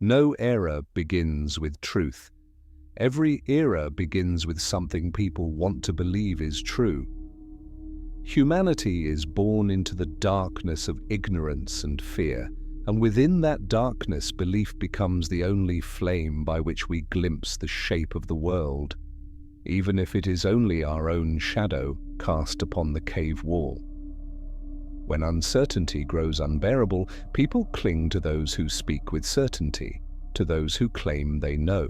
No era begins with truth. Every era begins with something people want to believe is true. Humanity is born into the darkness of ignorance and fear, and within that darkness belief becomes the only flame by which we glimpse the shape of the world, even if it is only our own shadow cast upon the cave wall. When uncertainty grows unbearable, people cling to those who speak with certainty, to those who claim they know.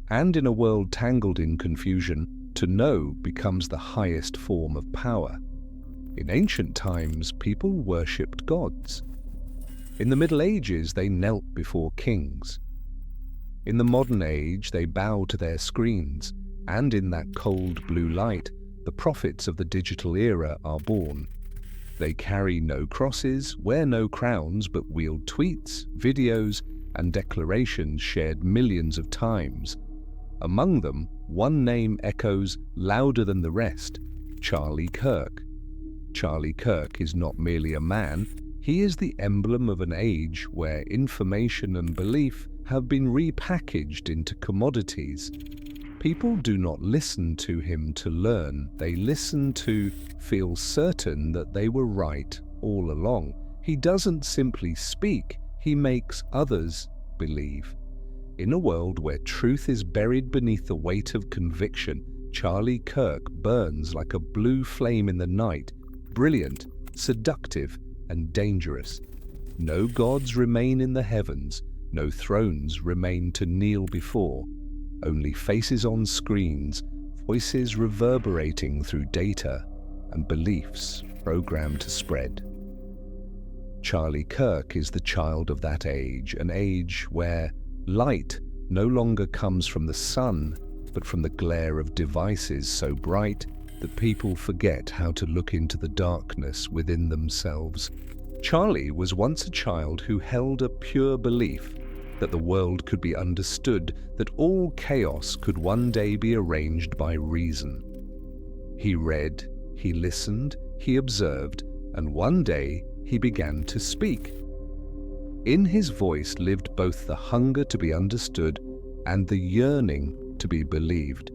And in a world tangled in confusion, to know becomes the highest form of power. In ancient times, people worshipped gods. In the Middle Ages, they knelt before kings. In the modern age, they bow to their screens, and in that cold blue light, the prophets of the digital era are born. They carry no crosses, wear no crowns, but wield tweets, videos, and declarations shared millions of times. Among them, one name echoes louder than the rest: Charlie Kirk. Charlie Kirk is not merely a man, he is the emblem of an age where information and belief have been repackaged into commodities. People do not listen to him to learn, they listen to feel certain that they were right all along. He doesn't simply speak, he makes others believe. In a world where truth is buried beneath the weight of conviction, Charlie Kirk burns like a blue flame in the night, brilliant, seductive, and dangerous. No gods remain in the heavens, no thrones remain to kneel before. Only faces on screens, voices reverberating through data, and beliefs programmed to spread. Charlie Kirk is the child of that age, an age where light no longer comes from the sun, but from the glare of devices so bright that people forget how to look into the darkness within themselves. Charlie was once a child who held a pure belief that the world could be understood, that all chaos could one day be arranged by reason. He read, he listened, he observed, and one day he began to speak. In his voice lived both the hunger to be understood and the yearning to be believed.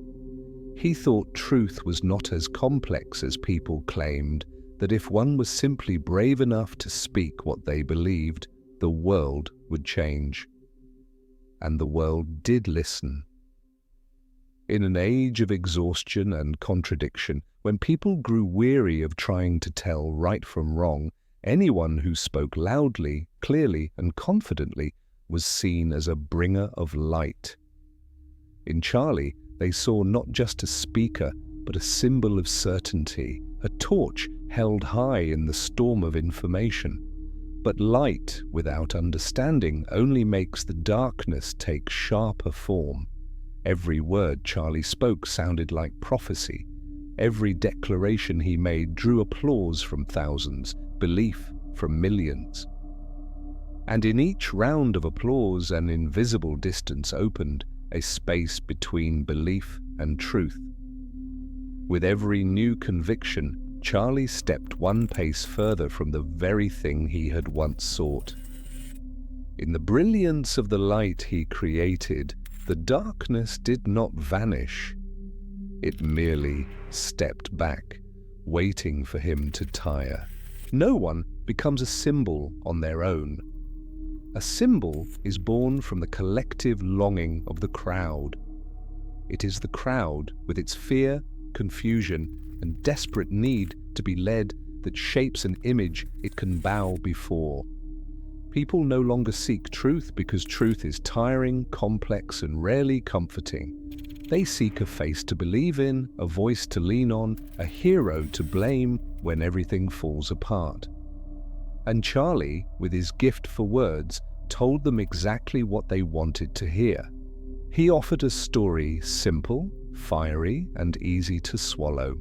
He thought truth was not as complex as people claimed, that if one was simply brave enough to speak what they believed, the world would change. And the world did listen. In an age of exhaustion and contradiction, when people grew weary of trying to tell right from wrong, anyone who spoke loudly, clearly, and confidently was seen as a bringer of light. In Charlie, they saw not just a speaker, but a symbol of certainty, a torch held high in the storm of information. But light without understanding only makes the darkness take sharper form. Every word Charlie spoke sounded like prophecy. Every declaration he made drew applause from thousands, belief from millions. And in each round of applause, an invisible distance opened, a space between belief and truth. With every new conviction, Charlie stepped one pace further from the very thing he had once sought. In the brilliance of the light he created, the darkness did not vanish. It merely stepped back, waiting for him to tire. No one becomes a symbol on their own. A symbol is born from the collective longing of the crowd. It is the crowd, with its fear, confusion, and desperate need to be led, that shapes an image it can bow before. People no longer seek truth because truth is tiring, complex, and rarely comforting. They seek a face to believe in, a voice to lean on, a hero to blame when everything falls apart. And Charlie, with his gift for words, told them exactly what they wanted to hear. He offered a story simple, fiery, and easy to swallow.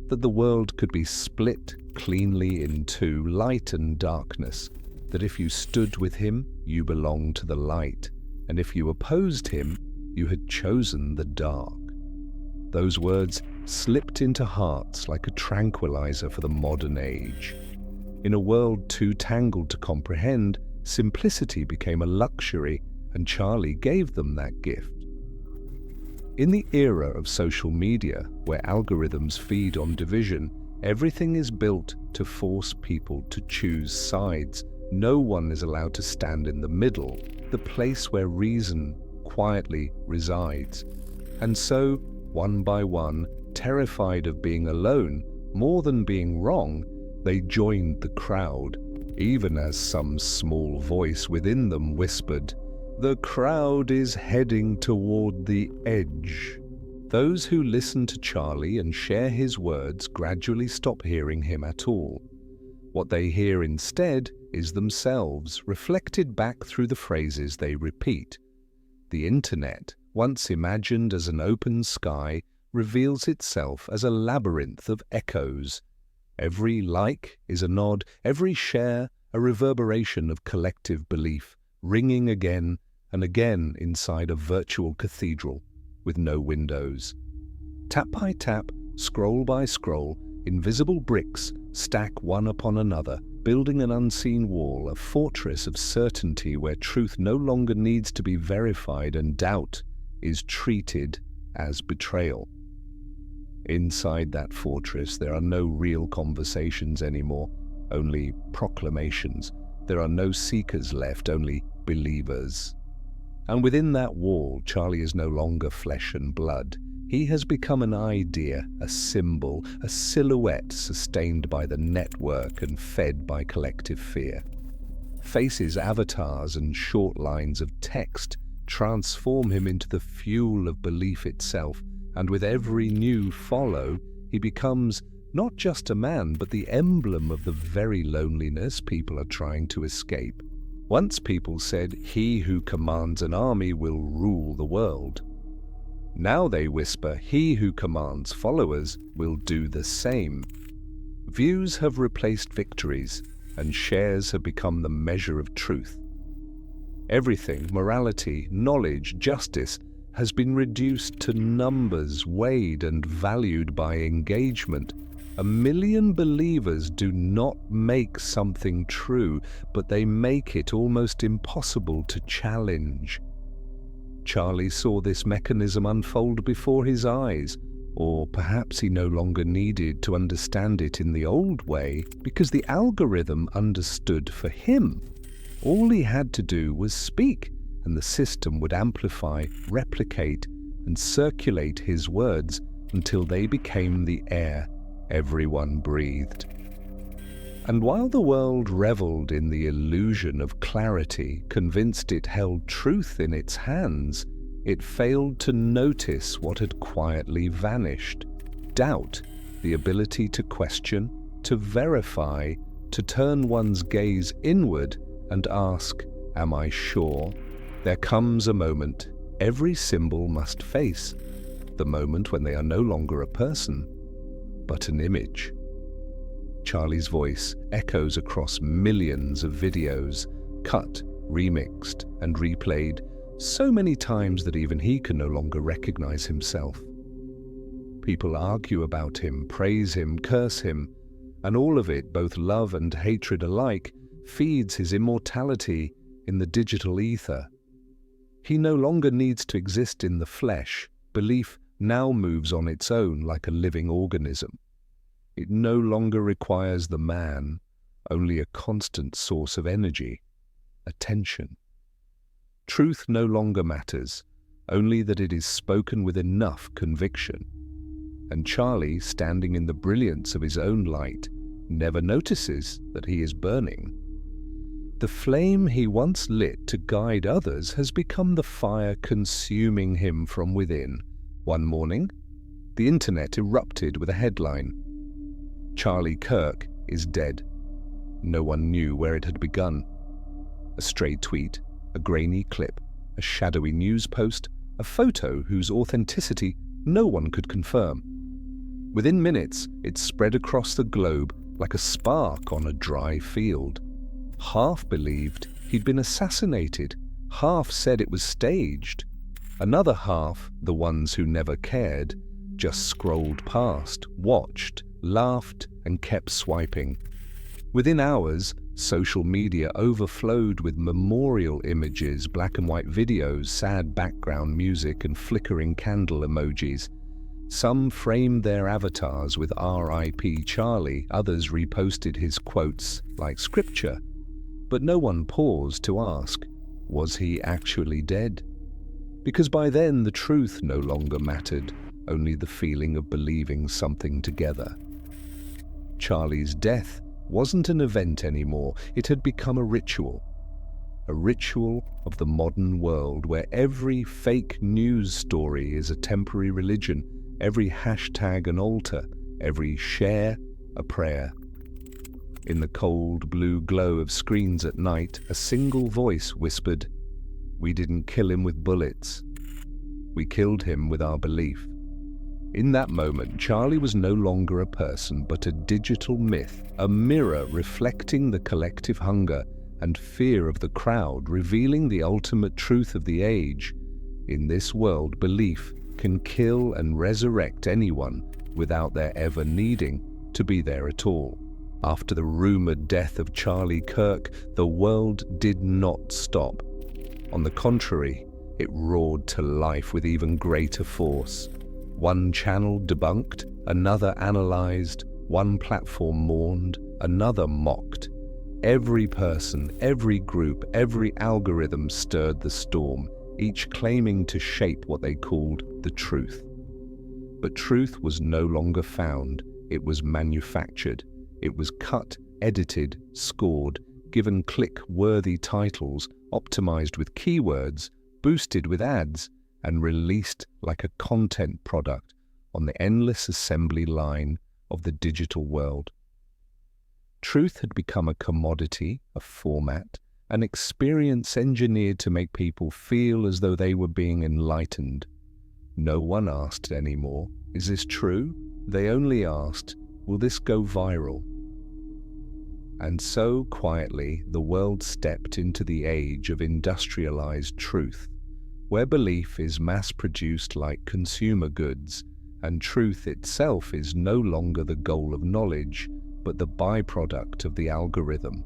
That the world could be split cleanly in two, light and darkness. That if you stood with him, you belonged to the light, and if you opposed him, you had chosen the dark. Those words slipped into hearts like a tranquilizer for the modern age. In a world too tangled to comprehend, Simplicity became a luxury, and Charlie gave them that gift. In the era of social media, where algorithms feed on division, everything is built to force people to choose sides. No one is allowed to stand in the middle, the place where reason quietly resides. And so, one by one, terrified of being alone, more than being wrong, they joined the crowd, even as some small voice within them whispered, "The crowd is heading toward the edge." Those who listen to Charlie and share his words gradually stop hearing him at all. What they hear instead is themselves, reflected back through the phrases they repeat. The internet, once imagined as an open sky, reveals itself as a labyrinth of echoes. Every like is a nod, every share a reverberation of collective belief, ringing again and again inside a virtual cathedral with no windows. Tap by tap, scroll by scroll, invisible bricks stack one upon another, building an unseen wall, a fortress of certainty where truth no longer needs to be verified and doubt is treated as betrayal. Inside that fortress, there are no real conversations anymore, only proclamations. There are no seekers left, only believers. And within that wall, Charlie is no longer flesh and blood. He has become an idea, a symbol, a silhouette sustained by the network and fed by collective fear. Faces, avatars, and short lines of text transform him into the fuel of belief itself, and with every new follow, he becomes not just a man, but the emblem of the very loneliness people are trying to escape. Once people said, "He who commands an army will rule the world." Now they whisper, "He who commands followers will do the same." Views have replaced victories, and shares have become the measure of truth. Everything, morality, knowledge, justice, has been reduced to numbers weighed and valued by engagement. 1,000,000 believers do not make something true, but they make it almost impossible to challenge. Charlie saw this mechanism unfold before his eyes, or perhaps he no longer needed to understand it in the old way because the algorithm understood for him. All he had to do was speak, and the system would amplify, replicate, and circulate his words until they became the air everyone breathed. And while the world reveled in the illusion of clarity, convinced it held truth in its hands, it failed to notice what had quietly vanished. Doubt, the ability to question, to verify, to turn one's gaze inward and ask, "Am I sure?" There comes a moment every symbol must face, the moment when they are no longer a person, but an image. Charlie's voice echoes across millions of videos, cut, remixed, and replayed so many times that even he can no longer recognize himself. People argue about him, praise him, curse him, and all of it, both love and hatred alike, feeds his immortality in the digital ether. He no longer needs to exist in the flesh. Belief now moves on its own like a living organism. It no longer requires the man, only a constant source of energy, attention. Truth no longer matters, only that it is spoken with enough conviction. And Charlie, standing in the brilliance of his own light, never notices that he is burning. The flame he once lit to guide others has become the fire consuming him from within. One morning, the internet erupted with a headline, "Charlie Kirk is dead." No one knew where it had begun. A stray tweet, a grainy clip, a shadowy news post, a photo whose authenticity no one could confirm. Within minutes, it spread across the globe like a spark on a dry field. Half believed he'd been assassinated, half said it was staged. Another half, the ones who never cared, just scrolled past, watched, laughed, and kept swiping. Within hours, Social media overflowed with memorial images, black and white videos, sad background music, and flickering candle emojis. Some framed their avatars with R.I.P. Charlie, others reposted his quotes like scripture. But no one paused to ask, was he actually dead? Because by then the truth no longer mattered, only the feeling of believing something together. Charlie's death wasn't an event anymore, it had become a ritual of the modern world where every fake news story is a temporary religion, every hashtag an altar, every share a prayer. In the cold blue glow of screens at night, a single voice whispered, "We didn't kill him with bullets. We killed him with our belief." In that moment, Charlie was no longer a person, but a digital myth, a mirror reflecting the collective hunger and fear of the crowd, revealing the ultimate truth of the age. In this world, belief can kill and resurrect anyone without their ever needing to be there at all. After the rumored death of Charlie Kirk, the world did not stop. On the contrary, it roared to life with even greater force. One channel debunked, another analyzed, one platform mourned, another mocked. Every person, every group, every algorithm stirred the storm, each claiming to shape what they called the truth. But truth was no longer found, it was manufactured. It was cut, edited, scored, given click-worthy titles, optimized with keywords, boosted with ads, and released like a content product on the endless assembly line of the digital world. Truth had become a commodity, a format, an experience engineered to make people feel as though they were being enlightened. No one asked anymore, "Is this true?" They only asked, "Will this go viral?" And so, quietly, the world stepped into the age of industrialized truth, where belief is mass-produced like consumer goods, and truth itself is no longer the goal of knowledge, but the byproduct of the algorithm.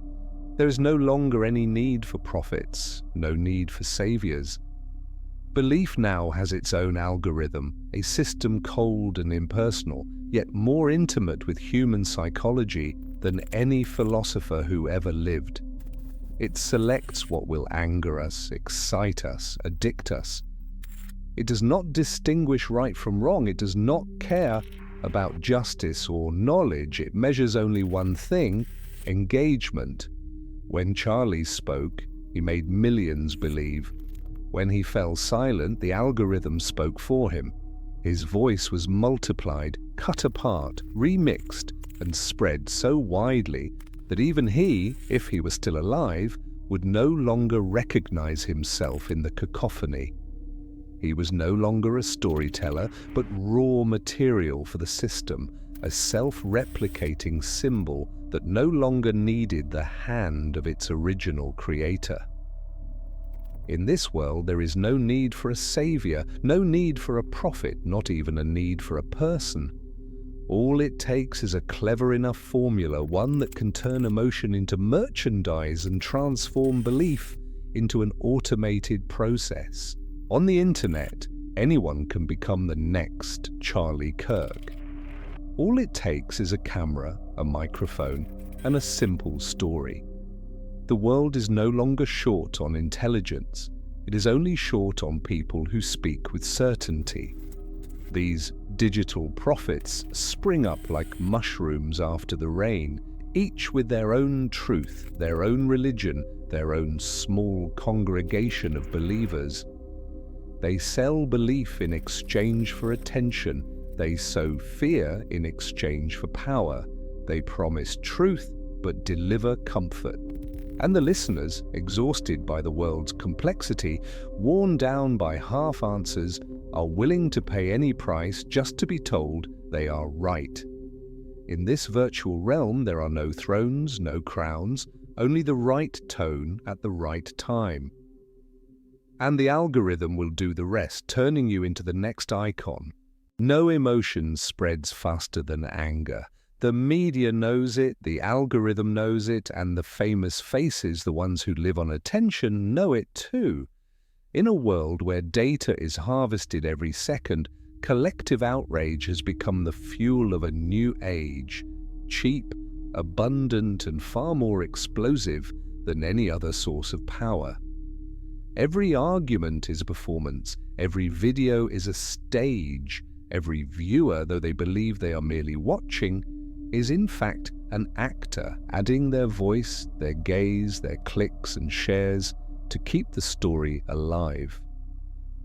There is no longer any need for prophets, no need for saviors. Belief now has its own algorithm, a system cold and impersonal, yet more intimate with human psychology than any philosopher who ever lived. It selects what will anger us, excite us, addict us. It does not distinguish right from wrong. It does not care about justice or knowledge. It measures only one thing: engagement. When Charlie spoke, he made millions believe. When he fell silent, the algorithm spoke for him. His voice was multiplied, cut apart, remixed, and spread so widely that even he, if he were still alive, would no longer recognize himself in the cacophony. He was no longer a storyteller, but raw material for the system, a self-replicating symbol that no longer needed the hand of its original creator. In this world, there is no need for a savior, no need for a prophet, not even a need for a person. All it takes is a clever enough formula, one that can turn emotion into merchandise and transform belief into an automated process. On the internet, anyone can become the next Charlie Kirk. All it takes is a camera, a microphone, and a simple story. The world is no longer short on intelligence. It is only short on people who speak with certainty. These digital prophets spring up like mushrooms after the rain, each with their own truth, their own religion, their own small congregation of believers. They sell belief in exchange for attention. They sow fear in exchange for power. They promise truth but deliver comfort. And the listeners, exhausted by the world's complexity, worn down by half answers, are willing to pay any price just to be told they are right. In this virtual realm, there are no thrones, no crowns, only the right tone at the right time. And the algorithm will do the rest, turning you into the next icon. No emotion spreads faster than anger. The media knows it, the algorithm knows it, and the famous faces, the ones who live on attention, know it too. In a world where data is harvested every second, collective outrage has become the fuel of a new age, cheap, abundant, and far more explosive than any other source of power. Every argument is a performance, every video is a stage, every viewer, though they believe they are merely watching, is in fact an actor, adding their voice, their gaze, their clicks and shares to keep the story alive.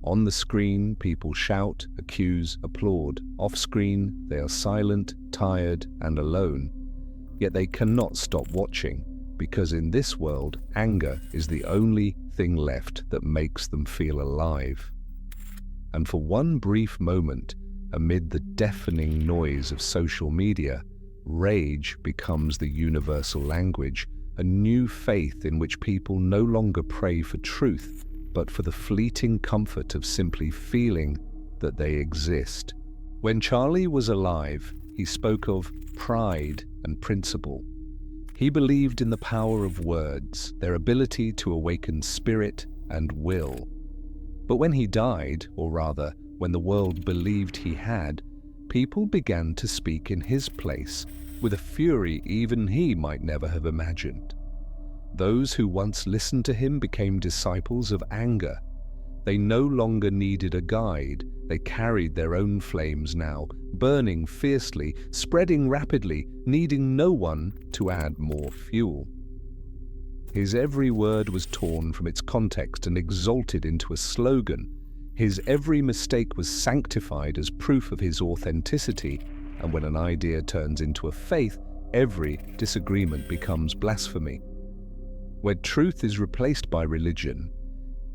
On the screen, people shout, accuse, applaud. Off-screen, they are silent, tired, and alone. Yet they cannot stop watching, because in this world, anger is the only thing left that makes them feel alive. And for one brief moment, amid the deafening noise of social media, rage becomes the universal language, a new faith in which people no longer pray for truth, but for the fleeting comfort of simply feeling that they exist. When Charlie was alive, he spoke of pride and principle. He believed in the power of words, their ability to awaken spirit and will. But when he died, or rather, when the world believed he had, people began to speak in his place, with a fury even he might never have imagined. Those who once listened to him became disciples of anger. They no longer needed a guide, they carried their own flames now, burning fiercely, spreading rapidly, needing no one to add more fuel. His every word was torn from its context and exalted into a slogan. His every mistake was sanctified as proof of his authenticity, and when an idea turns into a faith, every disagreement becomes blasphemy. Where truth is replaced by religion,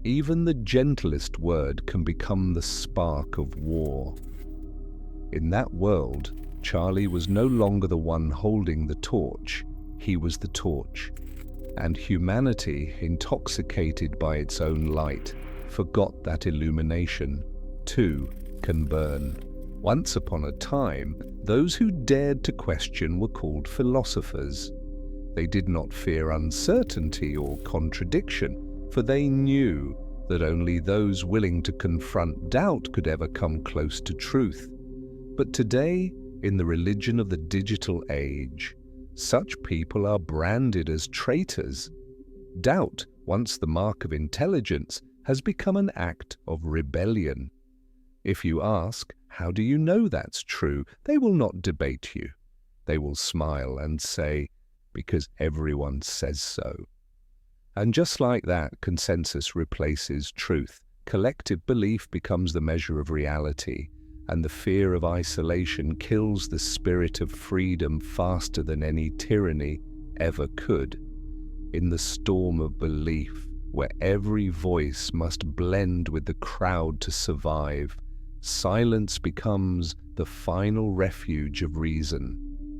even the gentlest word can become the spark of war. In that world, Charlie was no longer the one holding the torch, he was the torch. And humanity, intoxicated by its own light, forgot that illumination, too, can burn. Once upon a time, those who dared to question were called philosophers. They did not fear uncertainty or contradiction, for they knew that only those willing to confront doubt could ever come close to truth. But today, in the religion of the digital age, such people are branded as traitors. Doubt, once the mark of intelligence, has become an act of rebellion. If you ask, how do you know that's true? They will not debate you. They will smile and say, because everyone says so. And just like that, consensus replaces truth. Collective belief becomes the measure of reality, and the fear of isolation kills the spirit of freedom faster than any tyranny ever could. In the storm of belief, where every voice must blend with the crowd to survive, silence becomes the final refuge of reason.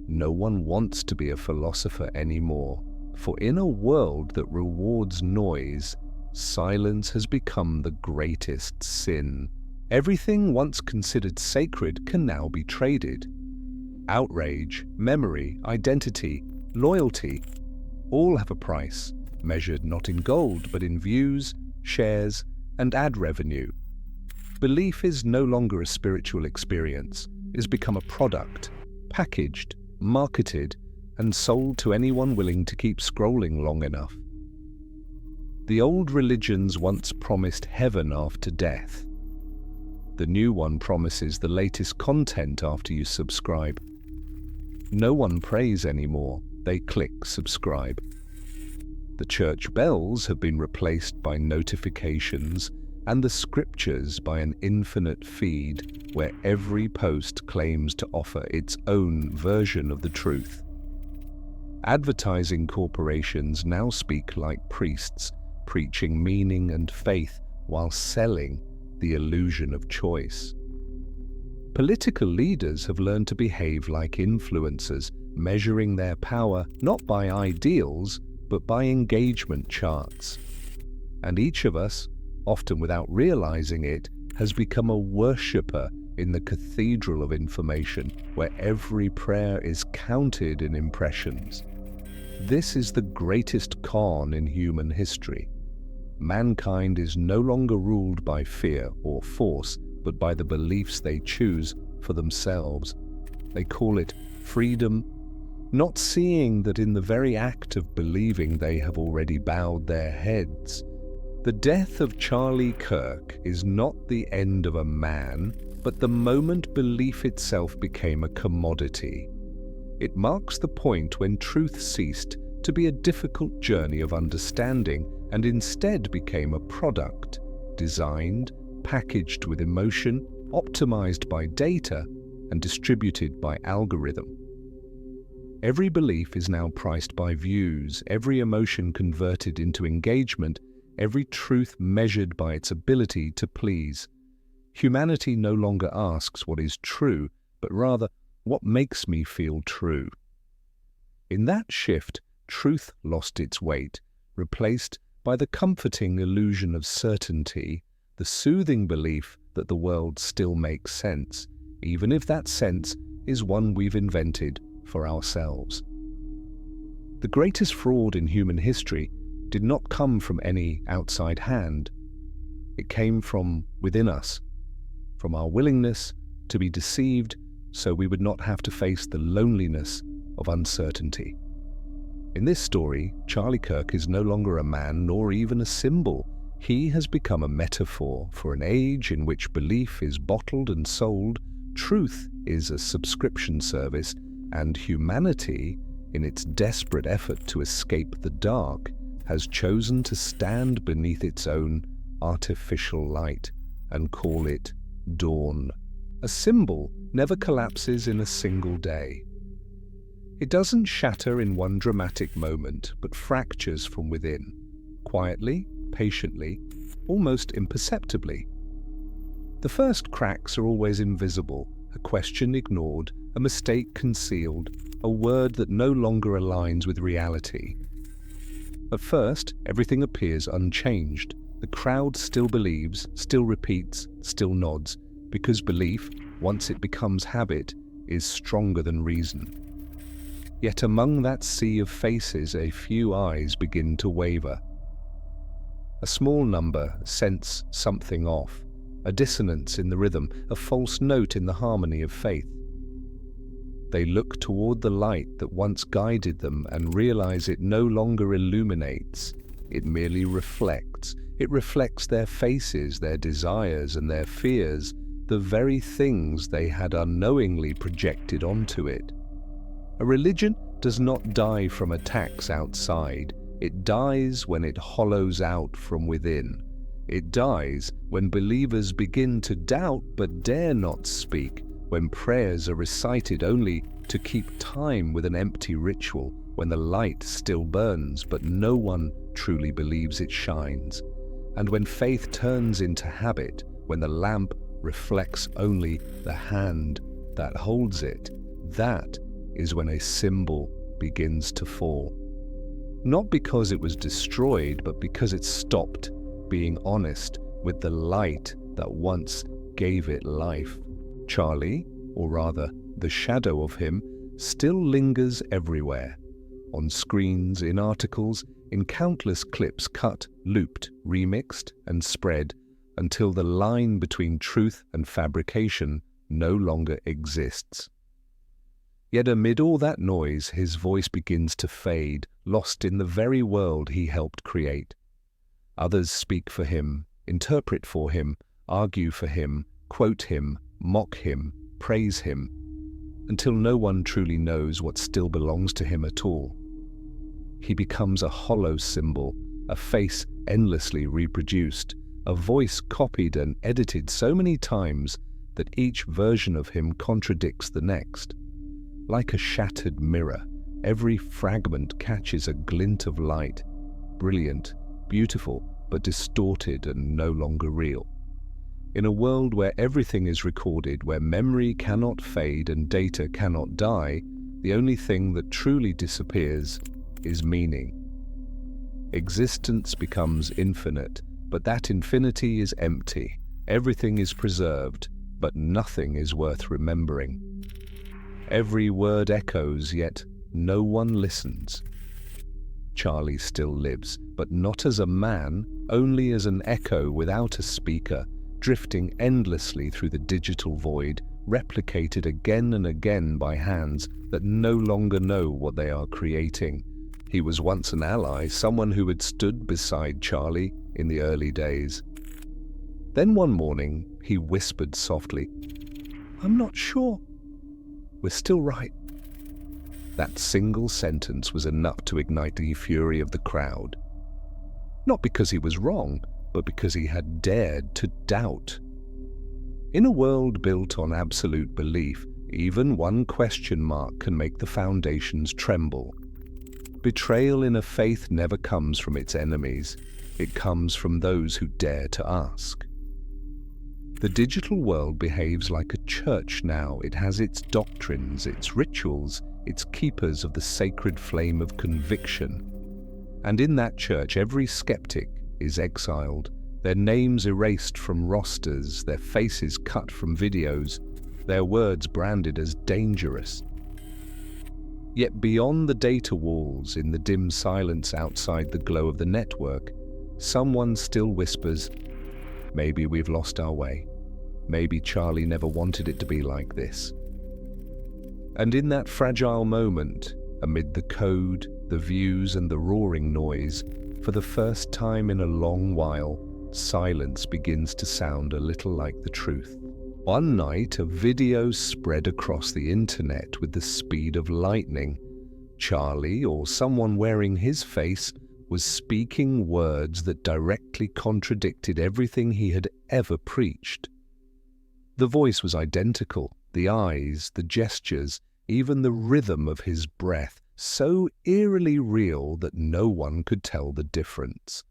No one wants to be a philosopher anymore, for in a world that rewards noise, silence has become the greatest sin. Everything once considered sacred can now be traded. Outrage, memory, identity, loyalty, all have a price, measured not in gold but in views, shares, and ad revenue. Belief is no longer a spiritual experience. It has become a product, packaged, marketed, and sold to anyone willing to keep scrolling long enough. The old religions once promised heaven after death. The new one promises the latest content after you subscribe. No one prays anymore, they click subscribe. The church bells have been replaced by notifications, and the scriptures by an infinite feed where every post claims to offer its own version of the truth. Advertising corporations now speak like priests, preaching meaning and faith while selling the illusion of choice. Political leaders have learned to behave like influencers, measuring their power not by ideals, but by engagement charts. And each of us, often without realizing it, has become a worshipper in the cathedral of information, where every prayer is counted in impressions. This is the greatest con in human history. Mankind is no longer ruled by fear or force, but by the beliefs they choose for themselves. They call it freedom, not seeing that in the very act of believing they have already bowed their heads. The death of Charlie Kirk is not the end of a man, but the moment belief itself became a commodity. It marks the point when truth ceased to be a difficult journey of understanding and instead became a product, designed, packaged with emotion, optimized by data, and distributed by algorithm. Every belief is now priced by views, every emotion converted into engagement, every truth measured by its ability to please. Humanity no longer asks what is true, but rather, what makes me feel true? In that shift, truth lost its weight, replaced by the comforting illusion of certainty, the soothing belief that the world still makes sense, even if that sense is one we've invented for ourselves. The greatest fraud in human history did not come from any outside hand. It came from within us, from our willingness to be deceived so we would not have to face the loneliness of uncertainty. In this story, Charlie Kirk is no longer a man nor even a symbol. He has become a metaphor for an age in which belief is bottled and sold, truth is a subscription service, and humanity, in its desperate effort to escape the dark, has chosen to stand beneath its own artificial light and call it dawn. A symbol never collapses in a single day. It doesn't shatter in one dramatic moment, but fractures from within, quietly, patiently, almost imperceptibly. The first cracks are always invisible, a question ignored, a mistake concealed, a word that no longer aligns with reality. At first, everything appears unchanged. The crowd still believes, still repeats, still nods, because belief, once it becomes habit, is stronger than reason. Yet among that sea of faces, a few eyes begin to waver. A small number sense something off, a dissonance in the rhythm, a false note in the harmony of faith. They look toward the light that once guided them and realize it no longer illuminates, it merely reflects. It reflects their faces, their desires and their fears, the very things they had unknowingly projected onto it. A religion does not die from attacks outside. It dies when it hollows out from within. It dies when believers begin to doubt but dare not speak, when prayers are recited only to keep time with an empty ritual, when the light still burns but no one truly believes it shines, and when faith turns into habit, when the lamp reflects only the hand that holds it. That is when a symbol begins to fall. Not because it was destroyed, but because it stopped being honest with the light that once gave it life. Charlie, or rather the shadow of him, still lingers everywhere. On screens, in articles, in countless clips cut, looped, remixed, and spread until the line between truth and fabrication no longer exists. Yet amid all that noise, his voice begins to fade, lost in the very world he helped create. Others speak for him, interpret for him, argue for him, quote him, mock him, praise him, until no one truly knows what still belongs to him at all. He becomes a hollow symbol, a face endlessly reproduced, a voice copied and edited so many times that each version of him contradicts the next. Like a shattered mirror, every fragment catches a glint of light, brilliant, beautiful, but distorted and no longer real. In a world where everything is recorded, where memory cannot fade and data cannot die, the only thing that truly disappears is meaning. Existence becomes infinite, but that infinity is empty. Everything is preserved, but nothing is worth remembering. Every word echoes, yet no one listens. Charlie still lives, but not as a man, only as an echo without a speaker, drifting endlessly through the digital void, replicated again and again by hands that no longer know what they are creating. He was once an ally, someone who had stood beside Charlie in the early days. Then one morning, he whispered softly, "I'm not sure. We're still right." That single sentence was enough to ignite the fury of the crowd. Not because he was wrong, but because he had dared to doubt. In a world built on absolute belief, even one question mark can make the foundations tremble. Betrayal in a faith never comes from its enemies. It comes from those who dare to ask. The digital world behaves like a church now. It has its doctrines, its rituals, its keepers of the sacred flame of conviction. And in that church, every skeptic is exiled, their names erased from rosters, their faces cut from videos, their words branded as dangerous. Yet beyond the data walls, in the dim silence outside the glow of the network, someone still whispers, "Maybe we've lost our way. Maybe Charlie never wanted it to be like this." And in that fragile moment, amid the code, the views and the roaring noise, for the first time in a long while, silence begins to sound a little like the truth. One night, a video spread across the internet with the speed of lightning. Charlie, or someone wearing his face, was speaking words that directly contradicted everything he had ever preached. The voice was identical, the eyes, the gestures, even the rhythm of his breath, so eerily real that no one could tell the difference.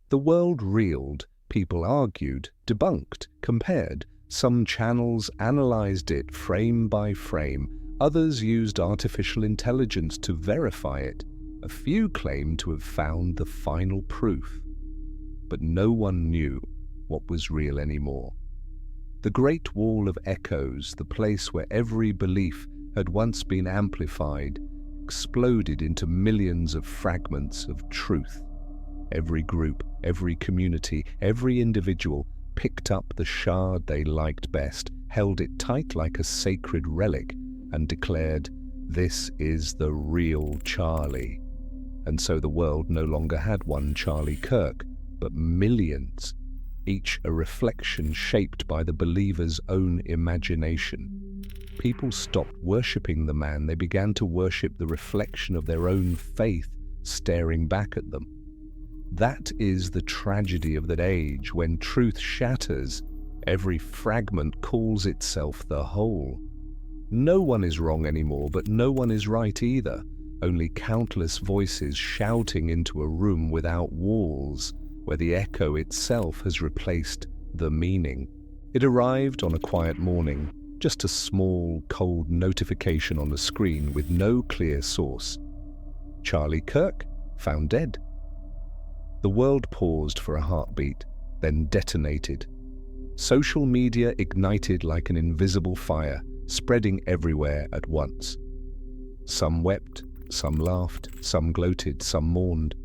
The world reeled, people argued, debunked, compared. Some channels analyzed it frame by frame, others used artificial intelligence to verify it. A few claimed to have found the final proof. But no one knew what was real anymore. The Great Wall of Echoes, the place where every belief had once been amplified, exploded into millions of fragments of truth. Every group, every community, every individual picked up the shard they liked best, held it tight like a sacred relic, and declared, "This is the real Charlie." And so the world no longer had one Charlie Kirk, but millions, each a reflection shaped by the believer's own imagination. People stopped worshipping the man, they began to worship the reflection of their own faith staring back at them. That is the tragedy of that age. When truth shatters, every fragment calls itself the whole. No one is wrong anymore, but no one is right either. Only countless voices shouting into a room without walls, where the echo itself has replaced the meaning. It arrived on a quiet morning, just a small, cold notification on the screen with no clear source. Charlie Kirk found dead. The world paused for a heartbeat, then detonated. Social media ignited like an invisible fire, spreading everywhere at once. Some wept, some laughed, some gloated, some mourned.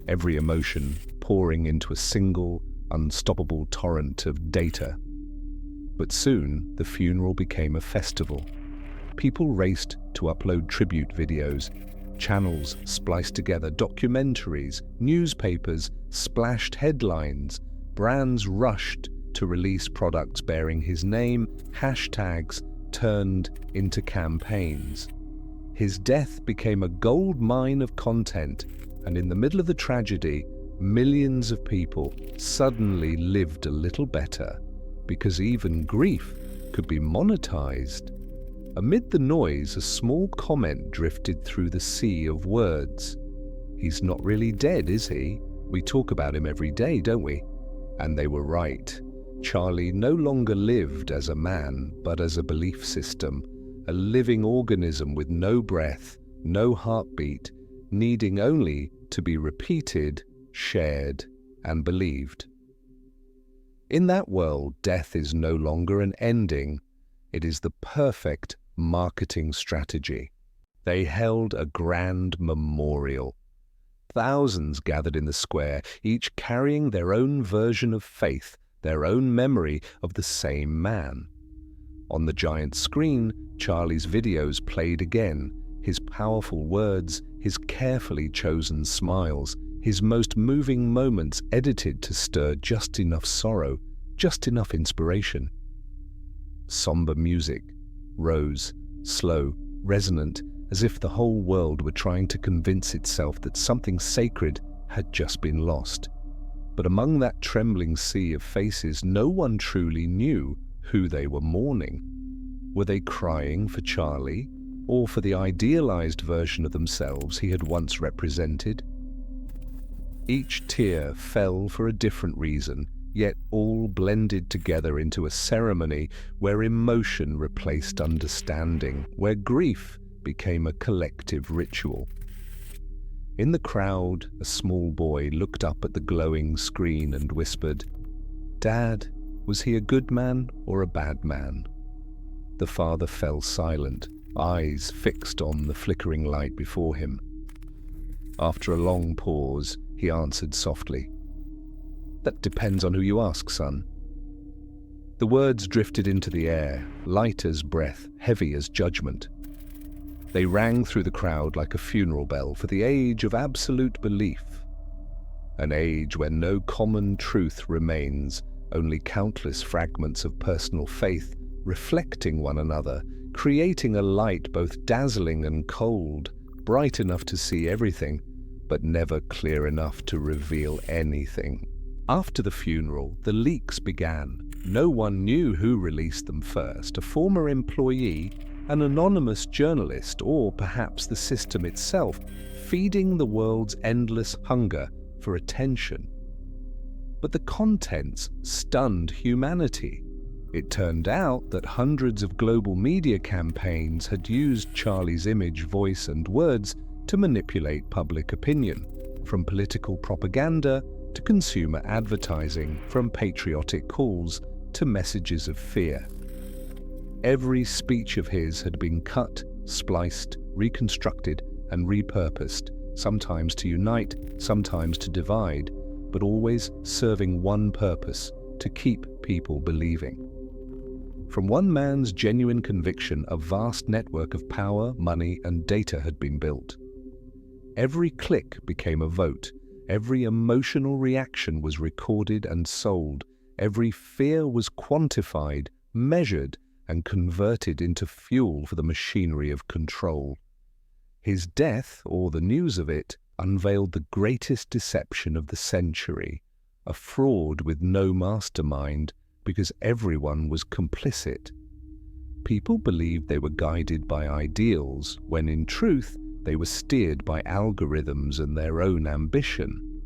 Every emotion pouring into a single, unstoppable torrent of data. But soon, the funeral became a festival. People raced to upload tribute videos. Channels spliced together, documentaries, newspapers splashed headlines, brands rushed to release products bearing his name, hashtags turned into campaigns. His death became a gold mine of content, and in the middle of the tragedy, millions of people suddenly lived a little better, because even grief could be monetized. Amid the noise, a small comment drifted through the sea of words. "He's not really dead, is he? We talk about him every day, don't we?" And they were right. Charlie no longer lived as a man, but as a belief system, a living organism with no breath, no heartbeat, needing only to be repeated, shared, and believed. In that world, death is no longer an ending. It is the perfect marketing strategy. They held a grand memorial. Thousands gathered in the square, each carrying their own version of faith, their own memory of the same man. On the giant screen, Charlie's videos played again, his powerful words, his carefully chosen smiles, his most moving moments edited to stir just enough sorrow, just enough inspiration. Somber music rose, slow, resonant, as if the whole world were trying to convince itself that something sacred had just been lost. But among that trembling sea of faces, no one truly knew who they were mourning. Were they crying for Charlie, or for the idealized version of themselves he had once represented? Each tear fell for a different reason, yet all blended together into a ceremony where emotion replaced understanding, where grief became a collective ritual. In the crowd, a small boy looked up at the glowing screen and whispered, "Dad, was he a good man or a bad man?" The father fell silent, eyes fixed on the flickering light before him. After a long pause, he answered softly, "That depends on who you ask, son." The words drifted into the air, light as breath, heavy as judgment. They rang through the crowd like a funeral bell for the age of absolute belief. An age where no common truth remains, only countless fragments of personal faith reflecting one another, creating a light both dazzling and cold, bright enough to see everything, but never clear enough to reveal anything. After the funeral, the leaks began. No one knew who released them first, a former employee, an anonymous journalist, or perhaps the system itself, feeding the world's endless hunger for attention. But the contents stunned humanity. It turned out that hundreds of global media campaigns had used Charlie's image, voice, and words to manipulate public opinion, from political propaganda to consumer advertising, from patriotic calls to messages of fear. Every speech of his had been cut, spliced, reconstructed, and repurposed, sometimes to unite, sometimes to divide, but always serving one purpose: to keep people believing. From one man's genuine conviction, a vast network of power, money, and data had been built. Every click became a vote, every emotional reaction was recorded and sold, every fear was quantified, measured, and converted into fuel for the machinery of control. His death, or the news of it, unveiled the greatest deception of the century, a fraud with no mastermind, because everyone was complicit. People believed they were guided by ideals, when in truth they were steered by algorithms and their own ambition.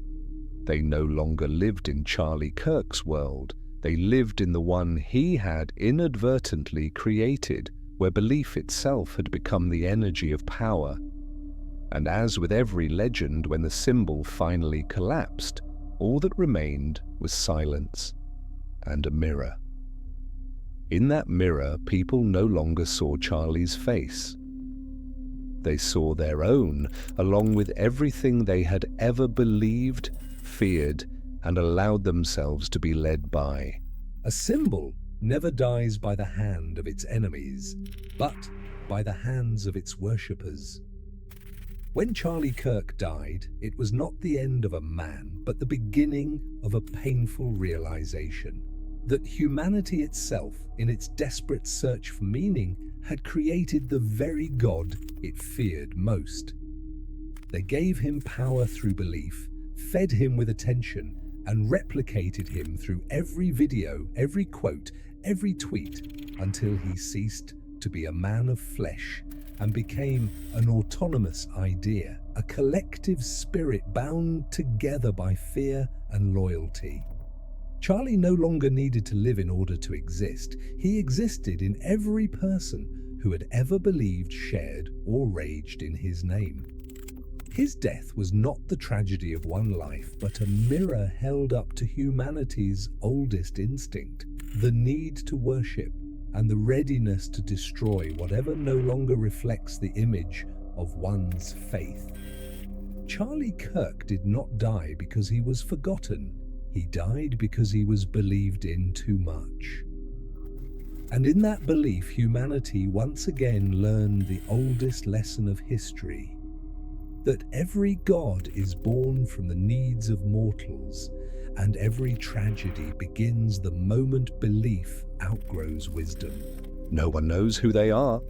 They no longer lived in Charlie Kirk's world. They lived in the one he had inadvertently created, where belief itself had become the energy of power. And as with every legend, when the symbol finally collapsed, all that remained was silence and a mirror. In that mirror, people no longer saw Charlie's face. They saw their own, along with everything they had ever believed, feared, and allowed themselves to be led by. A symbol never dies by the hand of its enemies, but by the hands of its worshippers. When Charlie Kirk died, it was not the end of a man, but the beginning of a painful realization that humanity itself, in its desperate search for meaning, had created the very God it feared most. They gave him power through belief, fed him with attention, and replicated him through every video, every quote, every tweet, until he ceased to be a man of flesh and became an autonomous idea, a collective spirit bound together by fear and loyalty. Charlie no longer needed to live in order to exist. He existed in every person who had ever believed, shared, or raged in his name. His death was not the tragedy of one life, but a mirror held up to humanity's oldest instinct, the need to worship and the readiness to destroy whatever no longer reflects the image of one's faith. Charlie Kirk did not die because he was forgotten. He died because he was believed in too much. And in that belief, humanity once again learned the oldest lesson of history, that every god is born from the needs of mortals, and every tragedy begins the moment belief outgrows wisdom. No one knows who they are.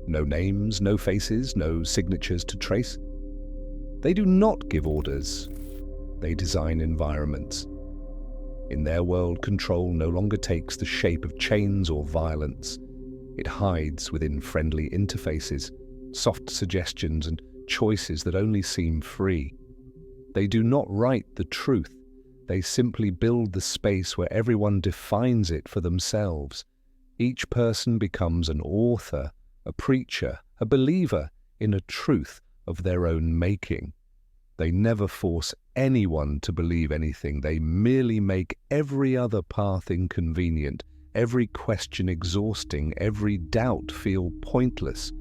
No names, no faces, no signatures to trace. They do not give orders. They design environments. In their world, control no longer takes the shape of chains or violence. It hides within friendly interfaces, soft suggestions and choices that only seem free. They do not write the truth. They simply build the space where everyone defines it for themselves. Each person becomes an author, a preacher, a believer in a truth of their own making. They never force anyone to believe anything. They merely make every other path inconvenient, every question exhausting, every doubt feel pointless.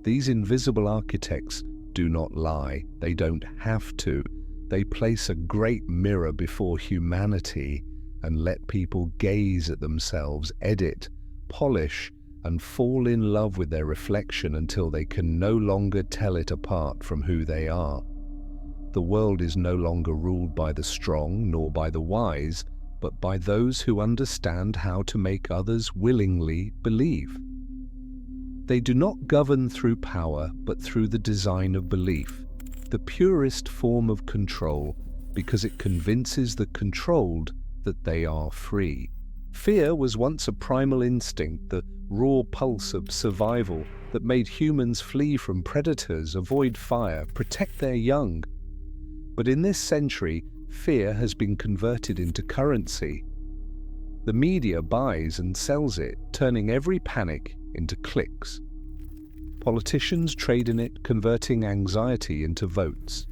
These invisible architects do not lie. They don't have to. They place a great mirror before humanity and let people gaze at themselves, edit, polish, and fall in love with their reflection until they can no longer tell it apart from who they are. The world is no longer ruled by the strong nor by the wise, but by those who understand how to make others willingly believe. They do not govern through power, but through the design of belief, the purest form of control, because it convinces the controlled that they are free. Fear was once a primal instinct, the raw pulse of survival that made humans flee from predators, avoid fire, protect their young. But in this century, fear has been converted into currency. The media buys and sells it, turning every panic into clicks. Politicians trade in it, converting anxiety into votes.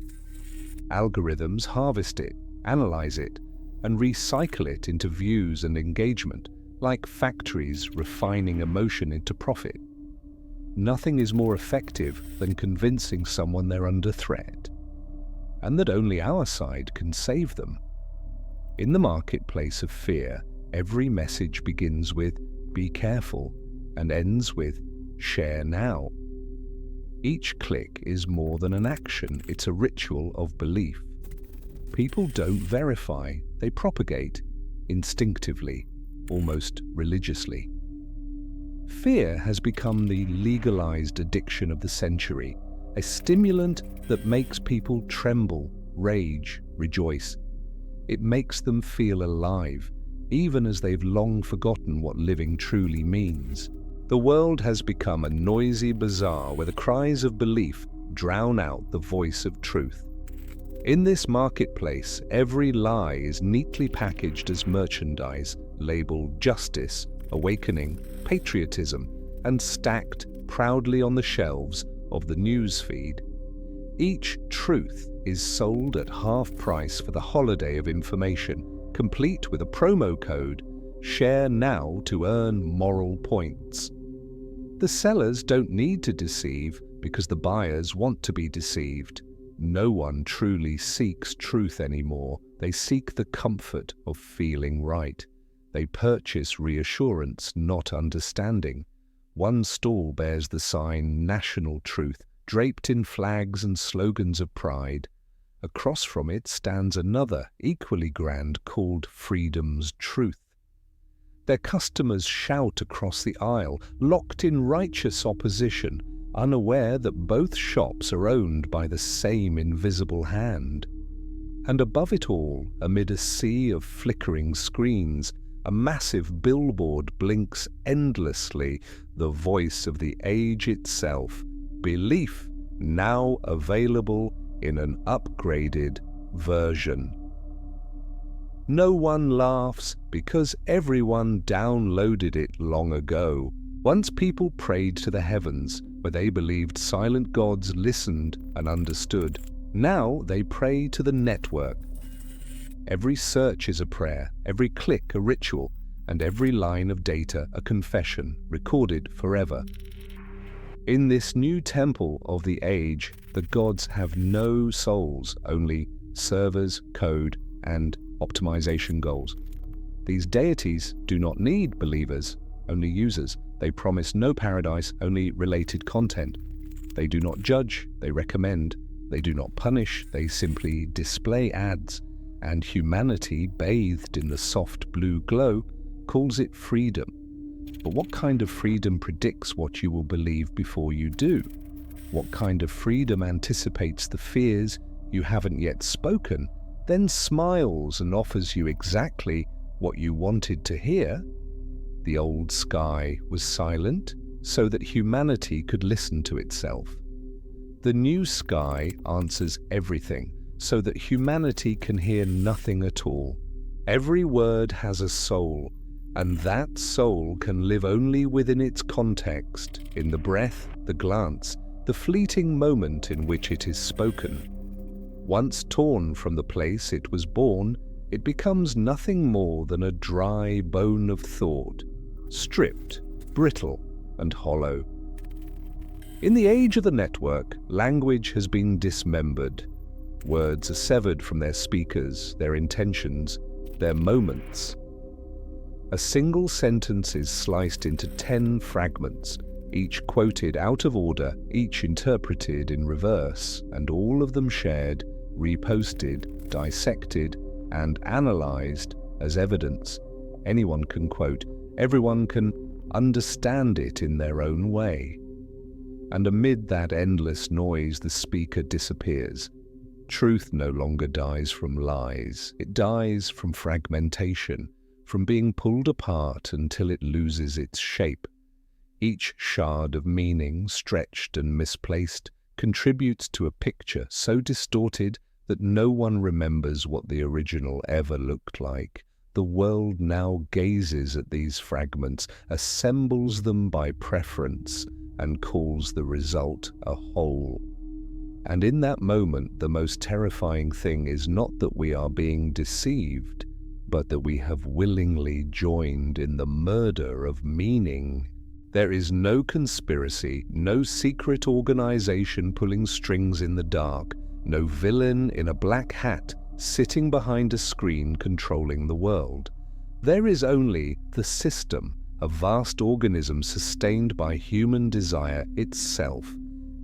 Algorithms harvest it, analyze it, and recycle it into views and engagement, like factories refining emotion into profit. Nothing is more effective than convincing someone they're under threat, and that only our side can save them. In the marketplace of fear, every message begins with "be careful" and ends with "share now." Each click is more than an action, it's a ritual of belief. People don't verify, they propagate, instinctively, almost religiously. Fear has become the legalized addiction of the century, a stimulant that makes people tremble, rage, rejoice. It makes them feel alive, even as they've long forgotten what living truly means. The world has become a noisy bazaar where the cries of belief drown out the voice of truth. In this marketplace, every lie is neatly packaged as merchandise, labeled justice, awakening, patriotism, and stacked proudly on the shelves of the news feed. Each truth is sold at half price for the holiday of information, complete with a promo code, "Share now to earn moral points." The sellers don't need to deceive because the buyers want to be deceived. No one truly seeks truth anymore. They seek the comfort of feeling right. They purchase reassurance, not understanding. One stall bears the sign "National Truth," draped in flags and slogans of pride. Across from it stands another, equally grand, called "Freedom's Truth." Their customers shout across the aisle, locked in righteous opposition, unaware that both shops are owned by the same invisible hand. And above it all, amid a sea of flickering screens, a massive billboard blinks endlessly, the voice of the age itself, belief now available in an upgraded version. No one laughs because everyone downloaded it long ago. Once people prayed to the heavens, where they believed silent gods listened and understood. Now they pray to the network. Every search is a prayer, every click a ritual, and every line of data a confession, recorded forever. In this new temple of the age, the gods have no souls, only servers, code, and optimization goals. These deities do not need believers, only users. They promise no paradise, only related content. They do not judge, they recommend. They do not punish, they simply display ads. And humanity, bathed in the soft blue glow, calls it freedom. But what kind of freedom predicts what you will believe before you do? What kind of freedom anticipates the fears you haven't yet spoken, then smiles and offers you exactly what you wanted to hear? The old sky was silent so that humanity could listen to itself. The new sky answers everything so that humanity can hear nothing at all. Every word has a soul, and that soul can live only within its context, in the breath, the glance, the fleeting moment in which it is spoken. Once torn from the place it was born, it becomes nothing more than a dry bone of thought, stripped, brittle, and hollow. In the age of the network, language has been dismembered. Words are severed from their speakers, their intentions, their moments. A single sentence is sliced into 10 fragments, each quoted out of order, each interpreted in reverse, and all of them shared, reposted, dissected, and analyzed as evidence. Anyone can quote, everyone can understand it in their own way. And amid that endless noise, the speaker disappears. Truth no longer dies from lies. It dies from fragmentation, from being pulled apart until it loses its shape. Each shard of meaning, stretched and misplaced, contributes to a picture so distorted that no one remembers what the original ever looked like. The world now gazes at these fragments, assembles them by preference, and calls the result a whole. And in that moment, the most terrifying thing is not that we are being deceived, but that we have willingly joined in the murder of meaning. There is no conspiracy, no secret organization pulling strings in the dark, no villain in a black hat sitting behind a screen controlling the world. There is only the system, a vast organism sustained by human desire itself.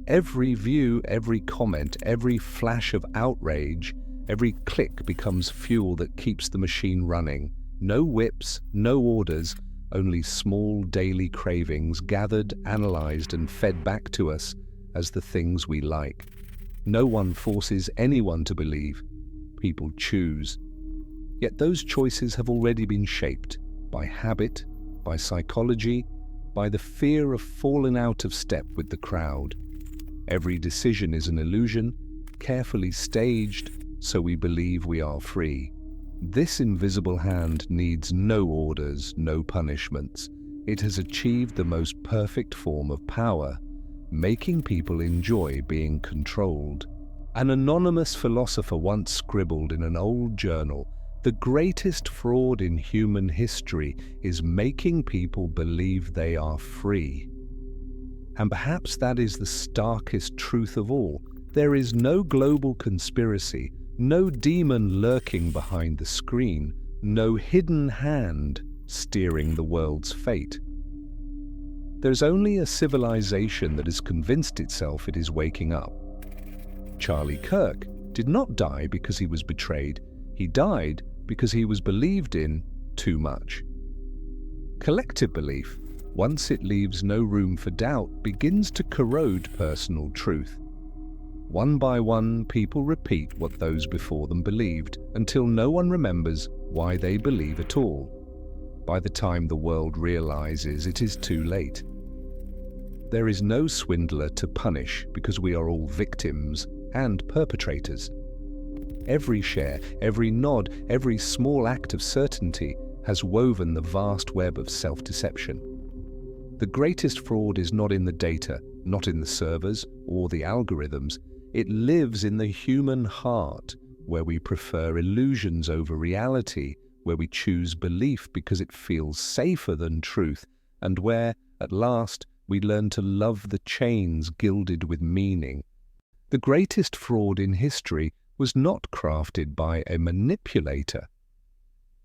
Every view, every comment, every flash of outrage, every click becomes fuel that keeps the machine running. No whips, no orders, only small daily cravings gathered, analyzed, and fed back to us as the things we like. No one forces anyone to believe. People choose. Yet those choices have already been shaped by habit, by psychology, by the fear of falling out of step with the crowd. Every decision is an illusion, carefully staged, so we believe we are free. This invisible hand needs no orders, no punishments. It has achieved the most perfect form of power, making people enjoy being controlled. An anonymous philosopher once scribbled in an old journal, "The greatest fraud in human history is making people believe they are free." And perhaps that is the starkest truth of all. There is no global conspiracy, no demon lurking behind the screen, no hidden hand steering the world's fate. There's only a civilization that has convinced itself it is waking up. Charlie Kirk did not die because he was betrayed. He died because he was believed in too much. Collective belief, once it leaves no room for doubt, begins to corrode personal truth. One by one, people repeat what those before them believed, until no one remembers why they believe at all. By the time the world realizes, it is too late. There is no swindler to punish because we are all victims and perpetrators. Every share, every nod, every small act of certainty has woven the vast web of self-deception. The greatest fraud is not in the data, not in the servers or the algorithms. It lives in the human heart, where we prefer illusions over reality, where we choose belief because it feels safer than truth, and where, at last, we learn to love the chains gilded with meaning. The greatest fraud in history was not crafted by a manipulator.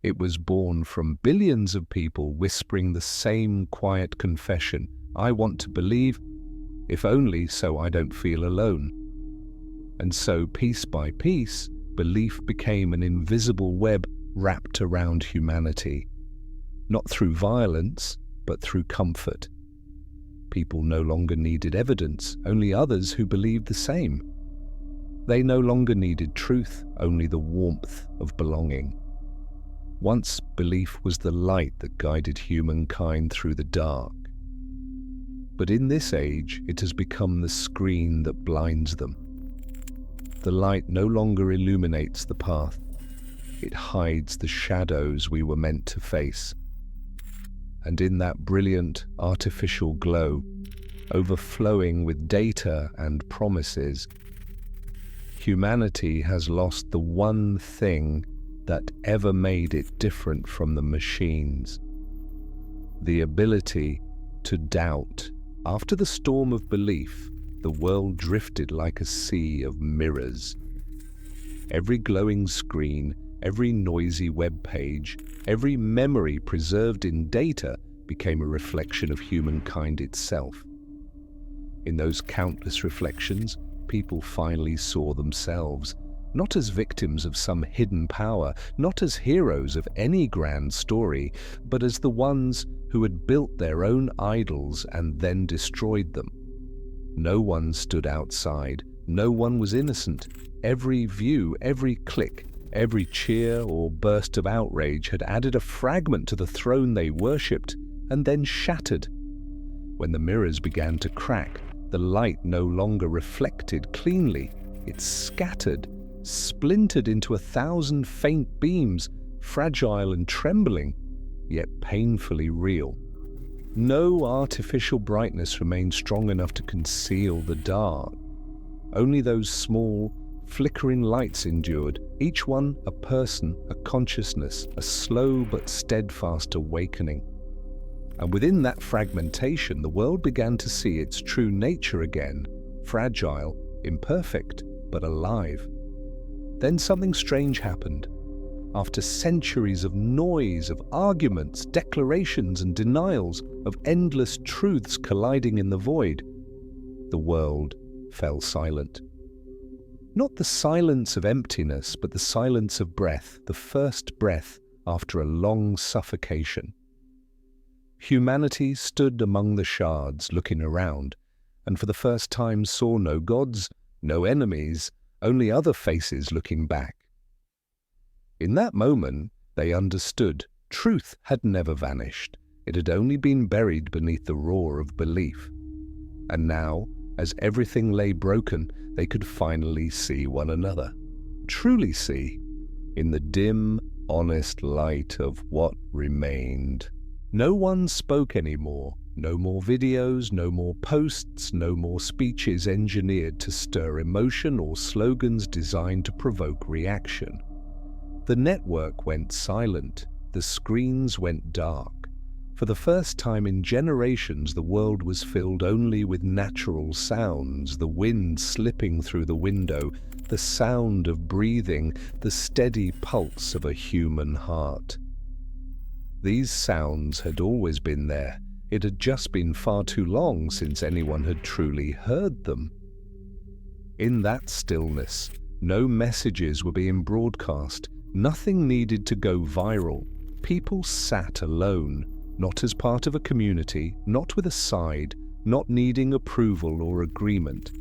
It was born from billions of people whispering the same quiet confession, "I want to believe, if only so I don't feel alone." And so, piece by piece, belief became an invisible web wrapped around humanity, not through violence, but through comfort. People no longer needed evidence, only others who believed the same. They no longer needed truth, only the warmth of belonging. Once, belief was the light that guided humankind through the dark. But in this age, it has become the screen that blinds them. The light no longer illuminates the path. It hides the shadows we were meant to face. And in that brilliant, artificial glow, overflowing with data and promises, humanity has lost the one thing that ever made it different from the machines: the ability to doubt. After the storm of belief, the world drifted like a sea of mirrors. Every glowing screen, every noisy web page, every memory preserved in data became a reflection of humankind itself. In those countless reflections, people finally saw themselves, not as victims of some hidden power, not as heroes of any grand story, but as the ones who had built their own idols and then destroyed them. No one stood outside, no one was innocent. Every view, every click, every cheer or burst of outrage had added a fragment to the throne they worshipped and then shattered. When the mirrors began to crack, the light no longer reflected cleanly. It scattered, splintered into 1,000 faint beams, fragile and trembling, yet painfully real. No artificial brightness remained strong enough to conceal the dark. Only those small, flickering lights endured, each one a person, a consciousness, a slow but steadfast awakening. And within that fragmentation, the world began to see its true nature again, fragile, imperfect, but alive. Then something strange happened. After centuries of noise, of arguments, declarations and denials, of endless truths colliding in the void, the world fell silent. Not the silence of emptiness, but the silence of breath, the first breath after a long suffocation. Humanity stood among the shards, looking around, and for the first time saw no gods, no enemies, only other faces looking back. In that moment, they understood truth had never vanished. It had only been buried beneath the roar of belief. And now, as everything lay broken, they could finally see one another. Truly see, in the dim, honest light of what remained. No one spoke anymore. No more videos, no more posts, no more speeches engineered to stir emotion or slogans designed to provoke reaction. The network went silent. The screens went dark. For the first time in generations, the world was filled only with natural sounds, the wind slipping through the window, the sound of breathing, the steady pulse of a human heart. These sounds had always been there. It had just been far too long since anyone had truly heard them. In that stillness, no messages were being broadcast. Nothing needed to go viral. People sat alone, not as part of a community, not with a side, not needing approval or agreement.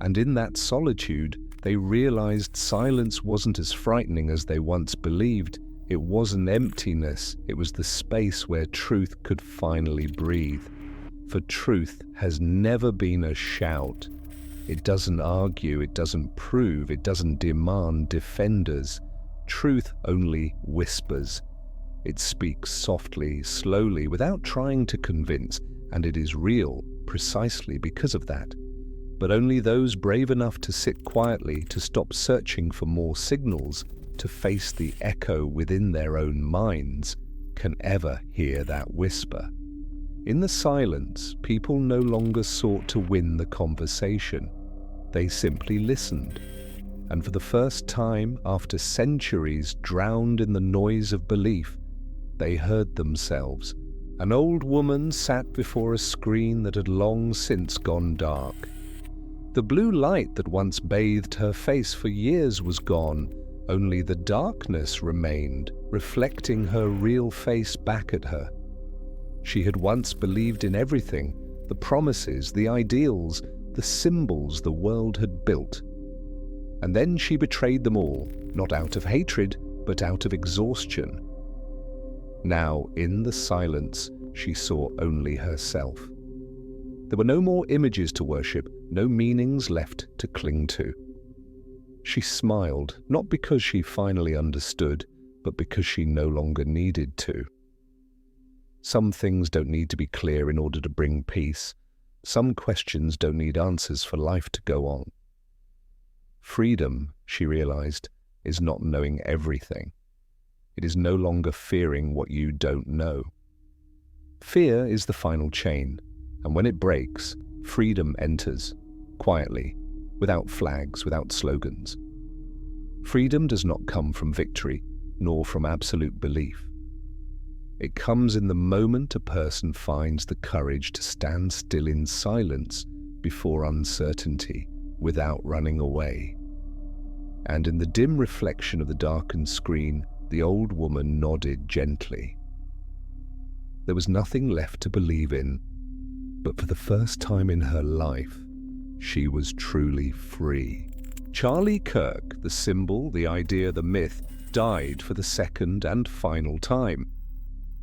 And in that solitude, they realized silence wasn't as frightening as they once believed. It wasn't emptiness, it was the space where truth could finally breathe. For truth has never been a shout. It doesn't argue, it doesn't prove, it doesn't demand defenders. Truth only whispers. It speaks softly, slowly, without trying to convince, and it is real, precisely because of that. But only those brave enough to sit quietly, to stop searching for more signals, to face the echo within their own minds, can ever hear that whisper. In the silence, people no longer sought to win the conversation. They simply listened. And for the first time, after centuries drowned in the noise of belief, they heard themselves. An old woman sat before a screen that had long since gone dark. The blue light that once bathed her face for years was gone. Only the darkness remained, reflecting her real face back at her. She had once believed in everything, the promises, the ideals, the symbols the world had built. And then she betrayed them all, not out of hatred, but out of exhaustion. Now, in the silence, she saw only herself. There were no more images to worship, no meanings left to cling to. She smiled, not because she finally understood, but because she no longer needed to. Some things don't need to be clear in order to bring peace. Some questions don't need answers for life to go on. Freedom, she realized, is not knowing everything. It is no longer fearing what you don't know. Fear is the final chain, and when it breaks, freedom enters, quietly, without flags, without slogans. Freedom does not come from victory, nor from absolute belief. It comes in the moment a person finds the courage to stand still in silence before uncertainty, without running away. And in the dim reflection of the darkened screen, the old woman nodded gently. There was nothing left to believe in, but for the first time in her life, she was truly free. Charlie Kirk, the symbol, the idea, the myth, died for the second and final time.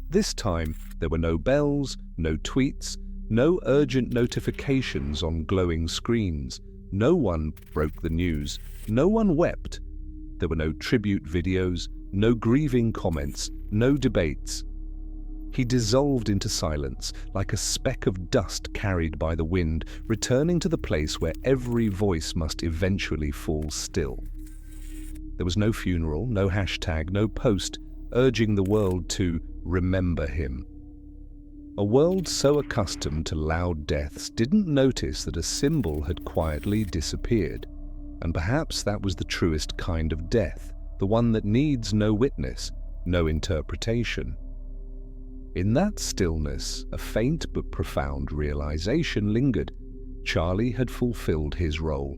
This time, there were no bells, no tweets, no urgent notifications on glowing screens. No one broke the news. No one wept. There were no tribute videos, no grieving comments, no debates. He dissolved into silence, like a speck of dust carried by the wind, returning to the place where every voice must eventually fall still. There was no funeral, no hashtag, no post urging the world to remember him. A world so accustomed to loud deaths didn't notice that a symbol had quietly disappeared, and perhaps that was the truest kind of death, the one that needs no witness, no interpretation. In that stillness, a faint but profound realization lingered. Charlie had fulfilled his role.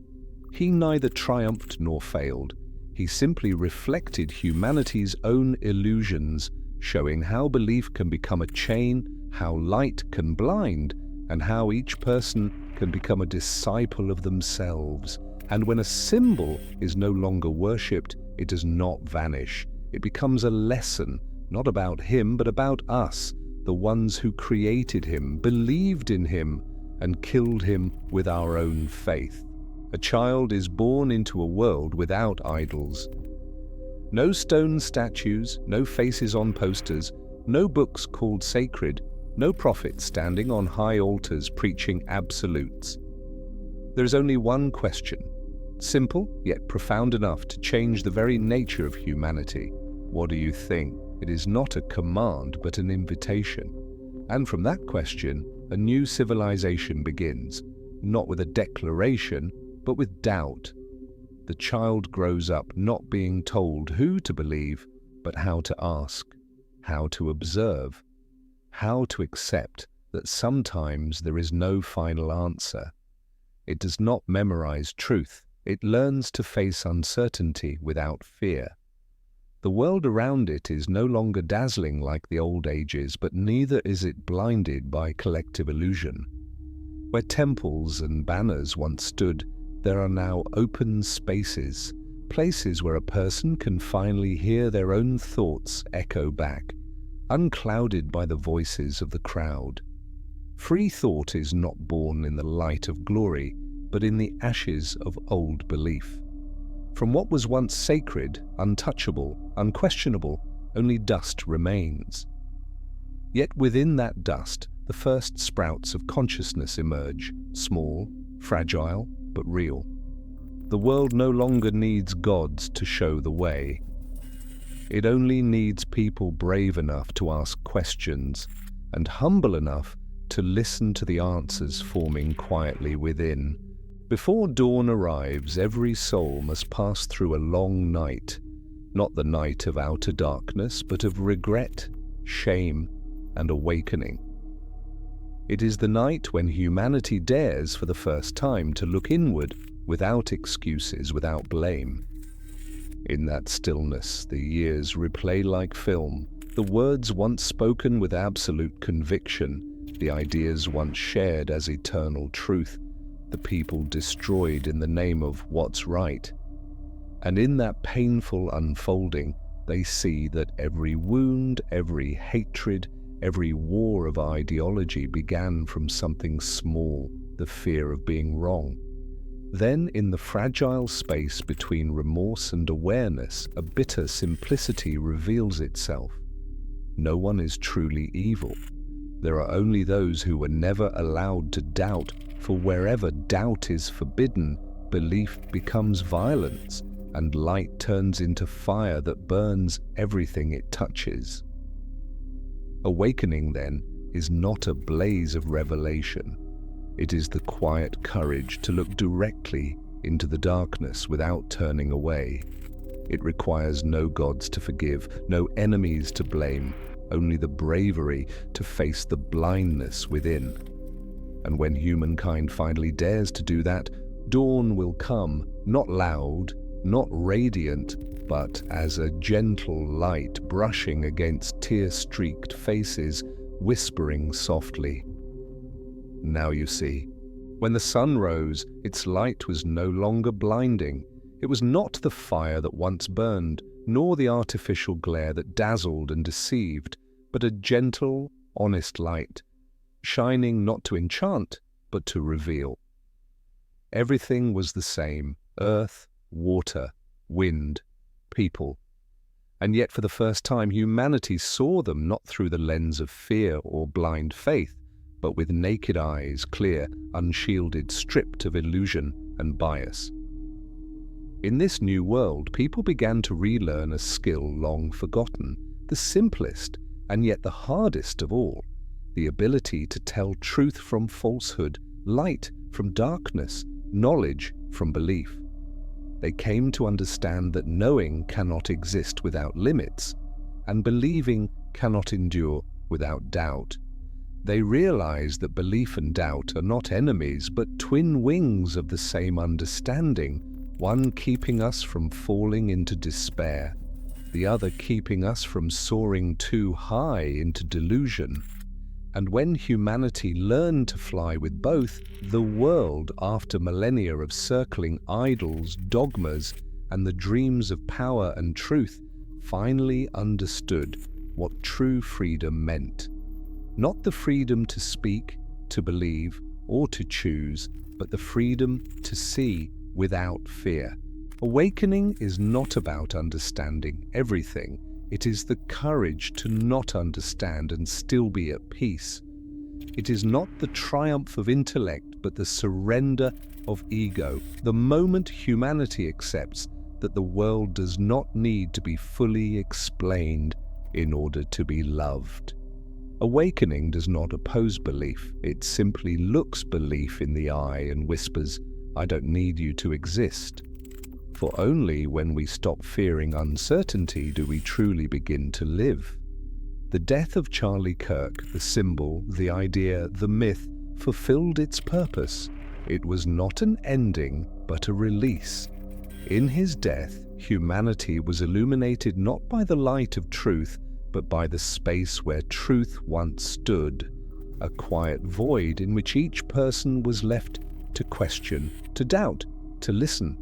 He neither triumphed nor failed. He simply reflected humanity's own illusions, showing how belief can become a chain, how light can blind, and how each person can become a disciple of themselves. And when a symbol is no longer worshipped, it does not vanish. It becomes a lesson, not about him, but about us, the ones who created him, believed in him, and killed him with our own faith. A child is born into a world without idols. No stone statues, no faces on posters, no books called sacred, no prophets standing on high altars preaching absolutes. There is only one question, simple yet profound enough to change the very nature of humanity. What do you think? It is not a command, but an invitation. And from that question, a new civilization begins, not with a declaration, but with doubt. The child grows up not being told who to believe, but how to ask, how to observe, how to accept that sometimes there is no final answer. It does not memorize truth. It learns to face uncertainty without fear. The world around it is no longer dazzling like the old ages, but neither is it blinded by collective illusion. Where temples and banners once stood, there are now open spaces, places where a person can finally hear their own thoughts echo back, unclouded by the voices of the crowd. Free thought is not born in the light of glory, but in the ashes of old belief. From what was once sacred, untouchable, unquestionable, only dust remains. Yet within that dust, the first sprouts of consciousness emerge, small, fragile, but real. The world no longer needs gods to show the way. It only needs people brave enough to ask questions and humble enough to listen to the answers forming quietly within. Before dawn arrives, every soul must pass through a long night, not the night of outer darkness, but of regret, shame, and awakening. It is the night when humanity dares for the first time to look inward without excuses, without blame. In that stillness, the years replay like film, the words once spoken with absolute conviction, the ideas once shared as eternal truth, the people destroyed in the name of what's right. And in that painful unfolding, they see that every wound, every hatred, every war of ideology began from something small, the fear of being wrong. Then, in the fragile space between remorse and awareness, a bitter simplicity reveals itself. No one is truly evil. There are only those who were never allowed to doubt, for wherever doubt is forbidden, belief becomes violence, and light turns into fire that burns everything it touches. Awakening, then, is not a blaze of revelation. It is the quiet courage to look directly into the darkness without turning away. It requires no gods to forgive, no enemies to blame, only the bravery to face the blindness within. And when humankind finally dares to do that, dawn will come, not loud, not radiant, but as a gentle light brushing against tear-streaked faces, whispering softly. Now you see, when the sun rose, its light was no longer blinding. It was not the fire that once burned, nor the artificial glare that dazzled and deceived, but a gentle, honest light, shining not to enchant, but to reveal. Everything was the same: earth, water, wind, people. And yet for the first time humanity saw them not through the lens of fear or blind faith, but with naked eyes, clear, unshielded, stripped of illusion and bias. In this new world, people began to relearn a skill long forgotten, the simplest and yet the hardest of all, the ability to tell truth from falsehood, light from darkness, knowledge from belief. They came to understand that knowing cannot exist without limits, and believing cannot endure without doubt. They realized that belief and doubt are not enemies, but twin wings of the same understanding, one keeping us from falling into despair, the other keeping us from soaring too high into delusion. And when humanity learned to fly with both, the world, after millennia of circling idols, dogmas, and the dreams of power and truth, finally understood what true freedom meant. Not the freedom to speak, to believe, or to choose, but the freedom to see without fear. Awakening is not about understanding everything. It is the courage to not understand and still be at peace. It is not the triumph of intellect, but the surrender of ego, the moment humanity accepts that the world does not need to be fully explained in order to be loved. Awakening does not oppose belief. It simply looks belief in the eye and whispers, "I don't need you to exist." For only when we stop fearing uncertainty do we truly begin to live. The death of Charlie Kirk, the symbol, the idea, the myth, fulfilled its purpose. It was not an ending, but a release. In his death, humanity was illuminated not by the light of truth, but by the space where truth once stood, a quiet void in which each person was left to question, to doubt, to listen.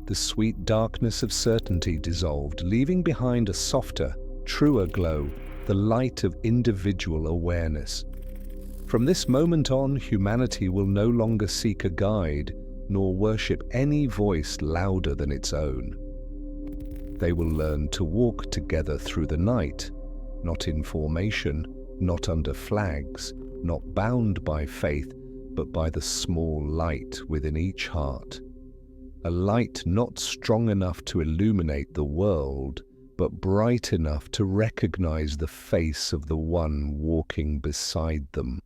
The sweet darkness of certainty dissolved, leaving behind a softer, truer glow, the light of individual awareness. From this moment on, humanity will no longer seek a guide, nor worship any voice louder than its own. They will learn to walk together through the night, not in formation, not under flags, not bound by faith, but by the small light within each heart. A light not strong enough to illuminate the world, but bright enough to recognize the face of the one walking beside them.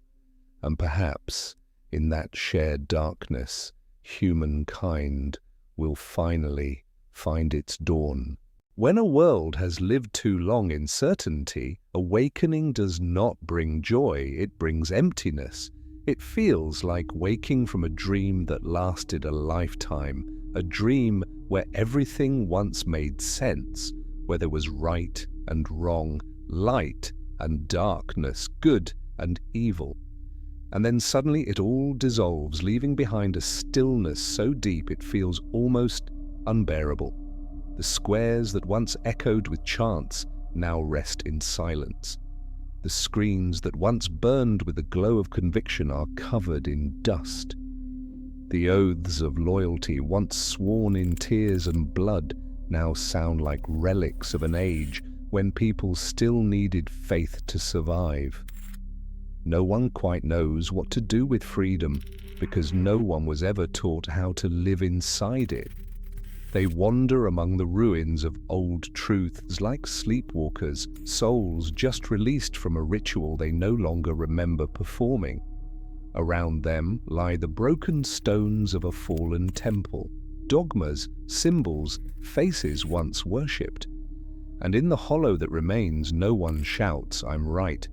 And perhaps, in that shared darkness, humankind will finally find its dawn. When a world has lived too long in certainty, awakening does not bring joy, it brings emptiness. It feels like waking from a dream that lasted a lifetime, a dream where everything once made sense, where there was right and wrong, light and darkness, good and evil. And then suddenly it all dissolves, leaving behind a stillness so deep it feels almost unbearable. The squares that once echoed with chants now rest in silence. The screens that once burned with the glow of conviction are covered in dust. The oaths of loyalty, once sworn in tears and blood, now sound like relics of an age when people still needed faith to survive. No one quite knows what to do with freedom because no one was ever taught how to live inside it. They wander among the ruins of old truths like sleepwalkers, souls just released from a ritual they no longer remember performing. Around them lie the broken stones of a fallen temple, dogmas, symbols, faces once worshipped. And in the hollow that remains, no one shouts, "I'm right."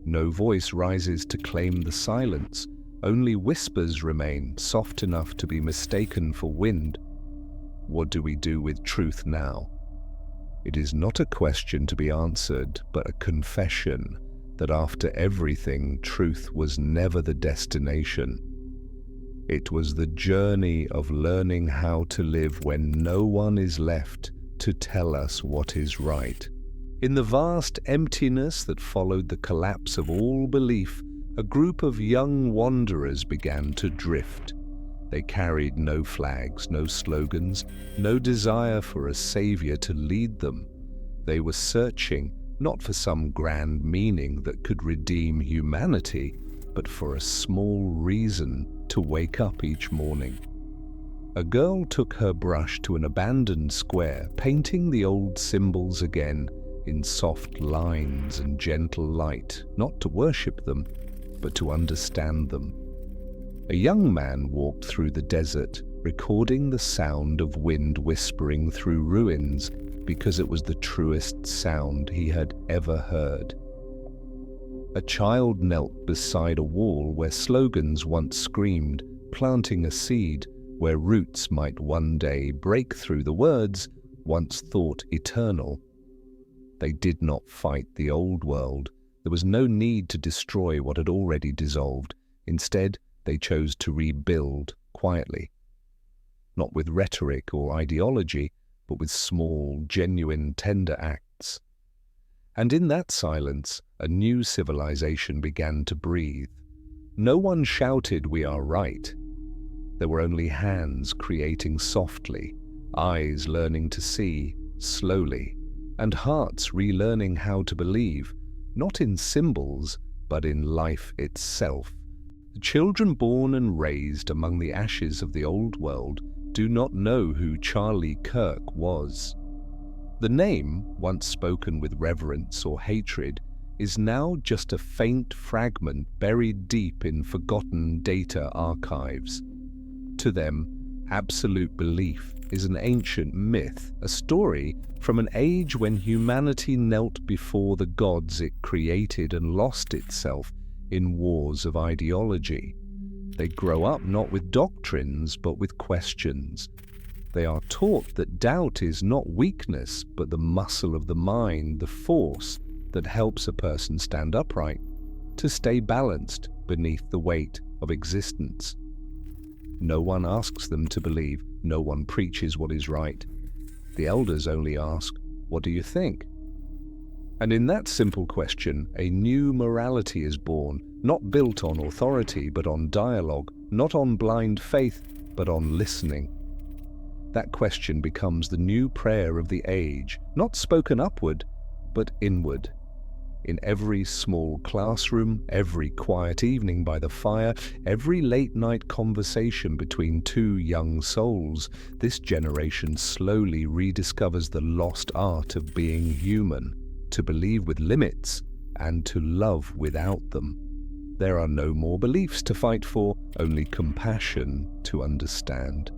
No voice rises to claim the silence. Only whispers remain, soft enough to be mistaken for wind. What do we do with truth now? It is not a question to be answered, but a confession that after everything, truth was never the destination. It was the journey of learning how to live when no one is left to tell us what is right. In the vast emptiness that followed the collapse of all belief, a group of young wanderers began to drift. They carried no flags, no slogans, no desire for a savior to lead them. They were searching not for some grand meaning that could redeem humanity, but for a small reason to wake up each morning. A girl took her brush to an abandoned square, painting the old symbols again in soft lines and gentle light, not to worship them, but to understand them. A young man walked through the desert, recording the sound of wind whispering through ruins because it was the truest sound he had ever heard. A child knelt beside a wall where slogans once screamed, planting a seed where roots might one day break through the words once thought eternal. They did not fight the old world. There was no need to destroy what had already dissolved. Instead, they chose to rebuild quietly, not with rhetoric or ideology, but with small, genuine, tender acts. And in that silence, a new civilization began to breathe. No one shouted, "We are right." There were only hands creating softly, eyes learning to see slowly, and hearts relearning how to believe, not in symbols, but in life itself. The children born and raised among the ashes of the old world do not know who Charlie Kirk was. The name, once spoken with reverence or hatred, is now just a faint fragment buried deep in forgotten data archives. To them, absolute belief is an ancient myth, a story from an age when humanity knelt before the gods it created and lost itself in wars of ideology. They grow up not with doctrines, but with questions. They are taught that doubt is not weakness, but the muscle of the mind, the force that helps a person stand upright, to stay balanced beneath the weight of existence. No one asks them to believe, no one preaches what is right. The elders only ask, "What do you think?" And in that simple question, a new morality is born, not built on authority, but on dialogue, not on blind faith, but on listening. That question becomes the new prayer of the age, not spoken upward, but inward. In every small classroom, every quiet evening by the fire, every late-night conversation between two young souls, this generation slowly rediscovers the lost art of being human, to believe with limits and to love without them. There are no more beliefs to fight for, only compassion to understand.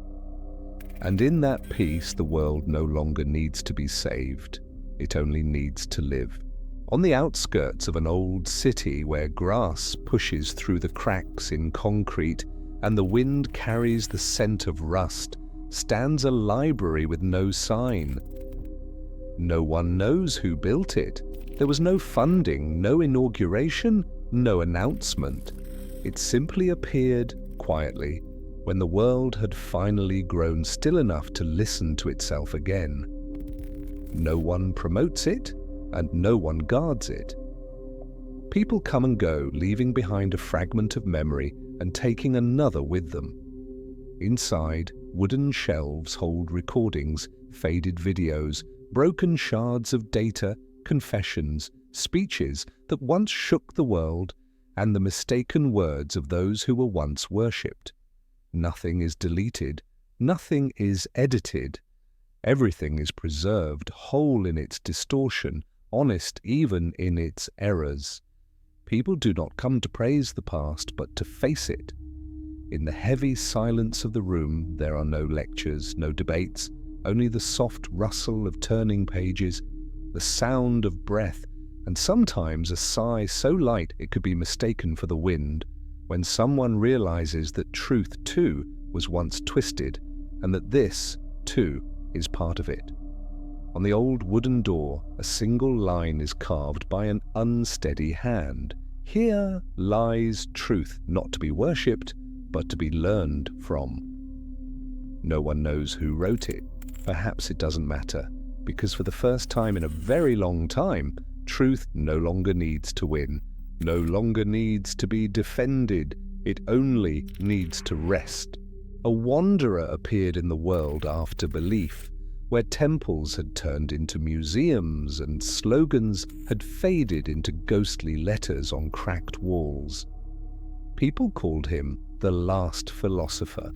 And in that peace, the world no longer needs to be saved. It only needs to live. On the outskirts of an old city where grass pushes through the cracks in concrete and the wind carries the scent of rust, stands a library with no sign. No one knows who built it. There was no funding, no inauguration, no announcement. It simply appeared quietly when the world had finally grown still enough to listen to itself again. No one promotes it, and no one guards it. People come and go, leaving behind a fragment of memory and taking another with them. Inside, wooden shelves hold recordings, faded videos, broken shards of data, confessions, speeches that once shook the world, and the mistaken words of those who were once worshipped. Nothing is deleted, nothing is edited. Everything is preserved, whole in its distortion, honest even in its errors. People do not come to praise the past, but to face it. In the heavy silence of the room, there are no lectures, no debates, only the soft rustle of turning pages, the sound of breath, and sometimes a sigh so light it could be mistaken for the wind, when someone realizes that truth too was once twisted, and that this, too, is part of it. On the old wooden door, a single line is carved by an unsteady hand. Here lies truth, not to be worshipped, but to be learned from. No one knows who wrote it. Perhaps it doesn't matter, because for the first time in a very long time, truth no longer needs to win, no longer needs to be defended. It only needs to rest. A wanderer appeared in the world after belief, where temples had turned into museums and slogans had faded into ghostly letters on cracked walls. People called him the last philosopher.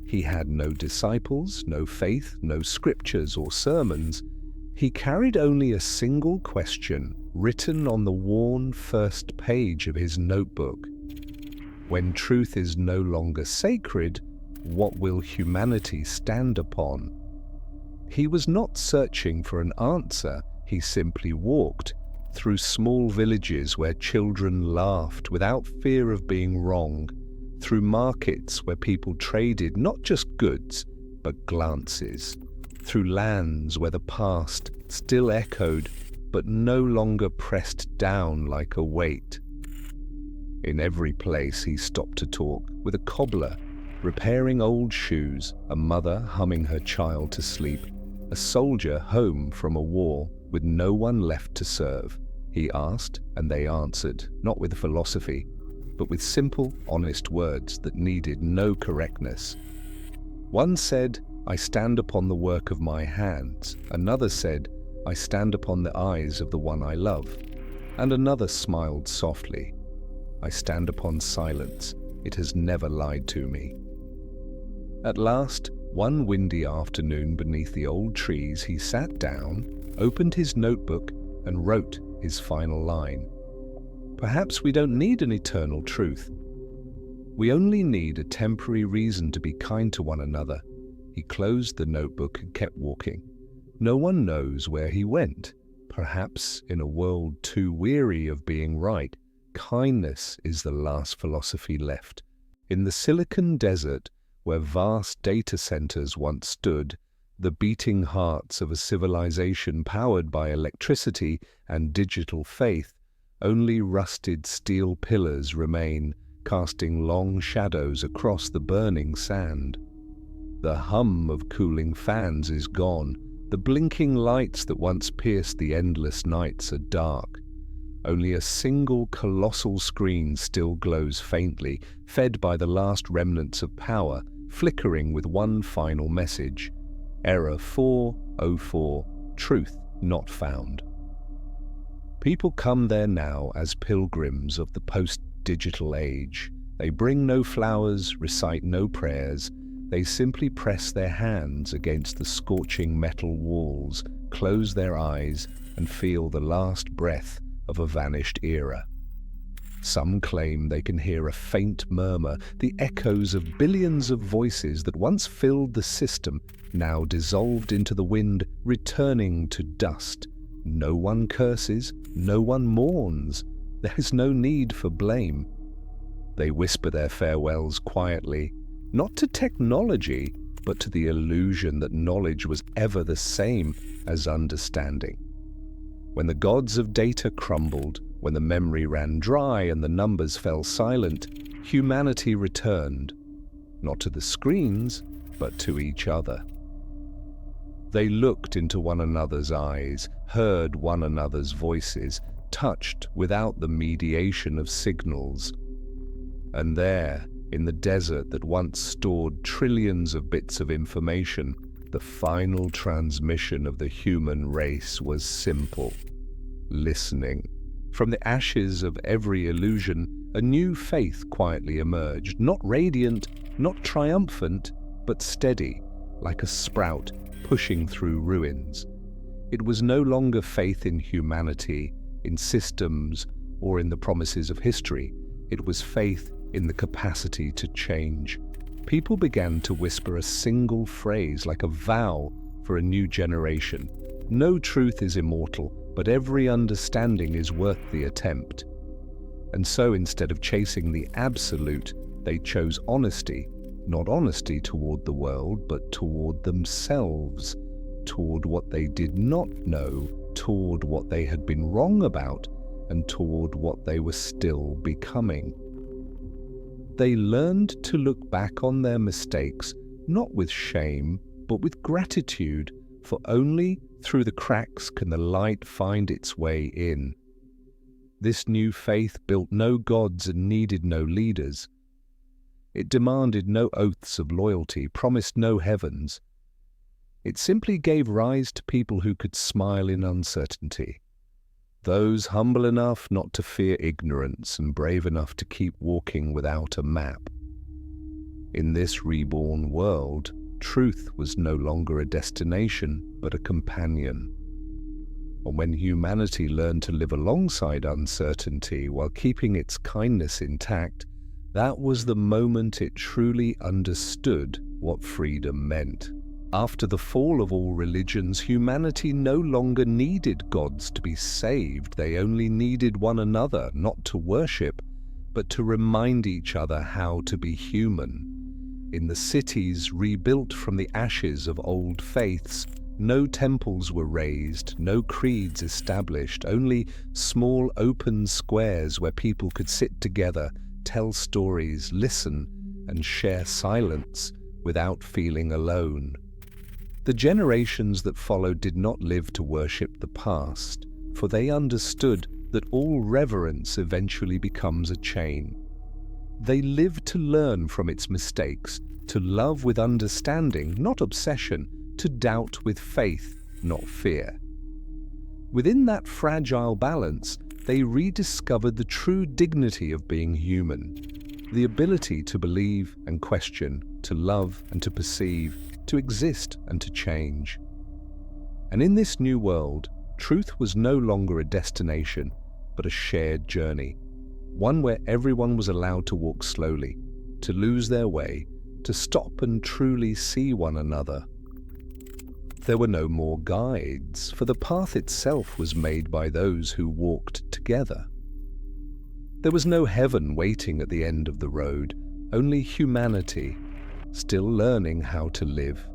He had no disciples, no faith, no scriptures or sermons. He carried only a single question written on the worn first page of his notebook. When truth is no longer sacred, what will humanity stand upon? He was not searching for an answer, he simply walked through small villages where children laughed without fear of being wrong, through markets where people traded not just goods, but glances, through lands where the past still echoed, but no longer pressed down like a weight. In every place he stopped to talk, with a cobbler repairing old shoes, a mother humming her child to sleep, a soldier home from a war with no one left to serve. He asked, and they answered, not with philosophy, but with simple, honest words that needed no correctness. One said, "I stand upon the work of my hands." Another said, "I stand upon the eyes of the one I love." And another smiled softly, "I stand upon silence. It has never lied to me." At last, one windy afternoon beneath the old trees, he sat down, opened his notebook, and wrote his final line. Perhaps we don't need an eternal truth. We only need a temporary reason to be kind to one another. He closed the notebook and kept walking. No one knows where he went. Perhaps in a world too weary of being right, kindness is the last philosophy left. In the Silicon Desert, where vast data centers once stood, the beating hearts of a civilization powered by electricity and digital faith, only rusted steel pillars remain, casting long shadows across the burning sand. The hum of cooling fans is gone. The blinking lights that once pierced the endless nights are dark. Only a single colossal screen still glows faintly, fed by the last remnants of power, flickering with one final message. Error 404, truth not found. People come there now as pilgrims of the post-digital age. They bring no flowers, recite no prayers. They simply press their hands against the scorching metal walls, close their eyes, and feel the last breath of a vanished era. Some claim they can hear a faint murmur, the echoes of billions of voices that once filled the system, now dissolved into the wind, returning to dust. No one curses, no one mourns. There is no need for blame. They whisper their farewells quietly, not to technology, but to the illusion that knowledge was ever the same as understanding. When the gods of data crumbled, when the memory ran dry and the numbers fell silent, humanity returned, not to the screens, but to each other. They looked into one another's eyes, heard one another's voices, touched without the mediation of signals. And there, in the desert that once stored trillions of bits of information, the final transmission of the human race was simple: listening. From the ashes of every illusion, a new faith quietly emerged, not radiant, not triumphant, but steady, like a sprout pushing through ruins. It was no longer faith in humanity, in systems, or in the promises of history. It was faith in the capacity to change. People began to whisper a single phrase, like a vow for a new generation. No truth is immortal, but every understanding is worth the attempt. And so, instead of chasing the absolute, they chose honesty, not honesty toward the world, but toward themselves, toward what they did not know, toward what they had been wrong about, and toward what they were still becoming. They learned to look back on their mistakes, not with shame, but with gratitude, for only through the cracks can the light find its way in. This new faith built no gods and needed no leaders. It demanded no oaths of loyalty, promised no heavens. It simply gave rise to people who could smile in uncertainty. Those humble enough not to fear ignorance and brave enough to keep walking without a map. In this reborn world, truth was no longer a destination, but a companion. And when humanity learned to live alongside uncertainty while keeping its kindness intact, that was the moment it truly understood what freedom meant. After the fall of all religions, humanity no longer needed gods to be saved. They only needed one another, not to worship, but to remind each other how to be human. In the cities rebuilt from the ashes of old faiths, no temples were raised, no creeds established, only small open squares where people could sit together, tell stories, listen, and share silence without feeling alone. The generations that followed did not live to worship the past, for they understood that all reverence eventually becomes a chain. They lived to learn from its mistakes, to love with understanding, not obsession, to doubt with faith, not fear. Within that fragile balance, they rediscovered the true dignity of being human, the ability to believe and question, to love and to perceive, to exist and to change. And in this new world, truth was no longer a destination, but a shared journey, one where everyone was allowed to walk slowly, to lose their way, to stop and truly see one another. There were no more guides, for the path itself was made by those who walked together. There was no heaven waiting at the end of the road, only humanity, still learning how to live,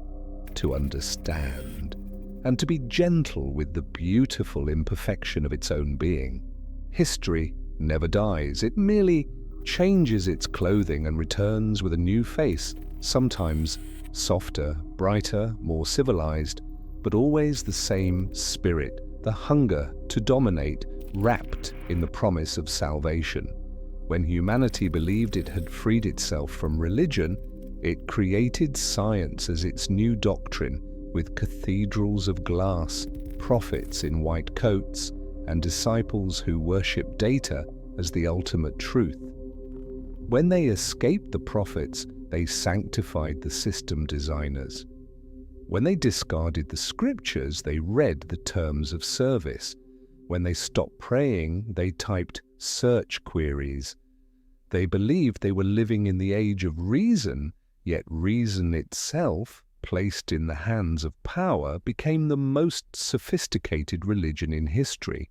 to understand, and to be gentle with the beautiful imperfection of its own being. History never dies, it merely changes its clothing and returns with a new face, sometimes softer, brighter, more civilized, but always the same spirit, the hunger to dominate, wrapped in the promise of salvation. When humanity believed it had freed itself from religion, it created science as its new doctrine, with cathedrals of glass, prophets in white coats, and disciples who worship data as the ultimate truth. When they escaped the prophets, they sanctified the system designers. When they discarded the scriptures, they read the terms of service. When they stopped praying, they typed search queries. They believed they were living in the age of reason, yet reason itself, placed in the hands of power, became the most sophisticated religion in history.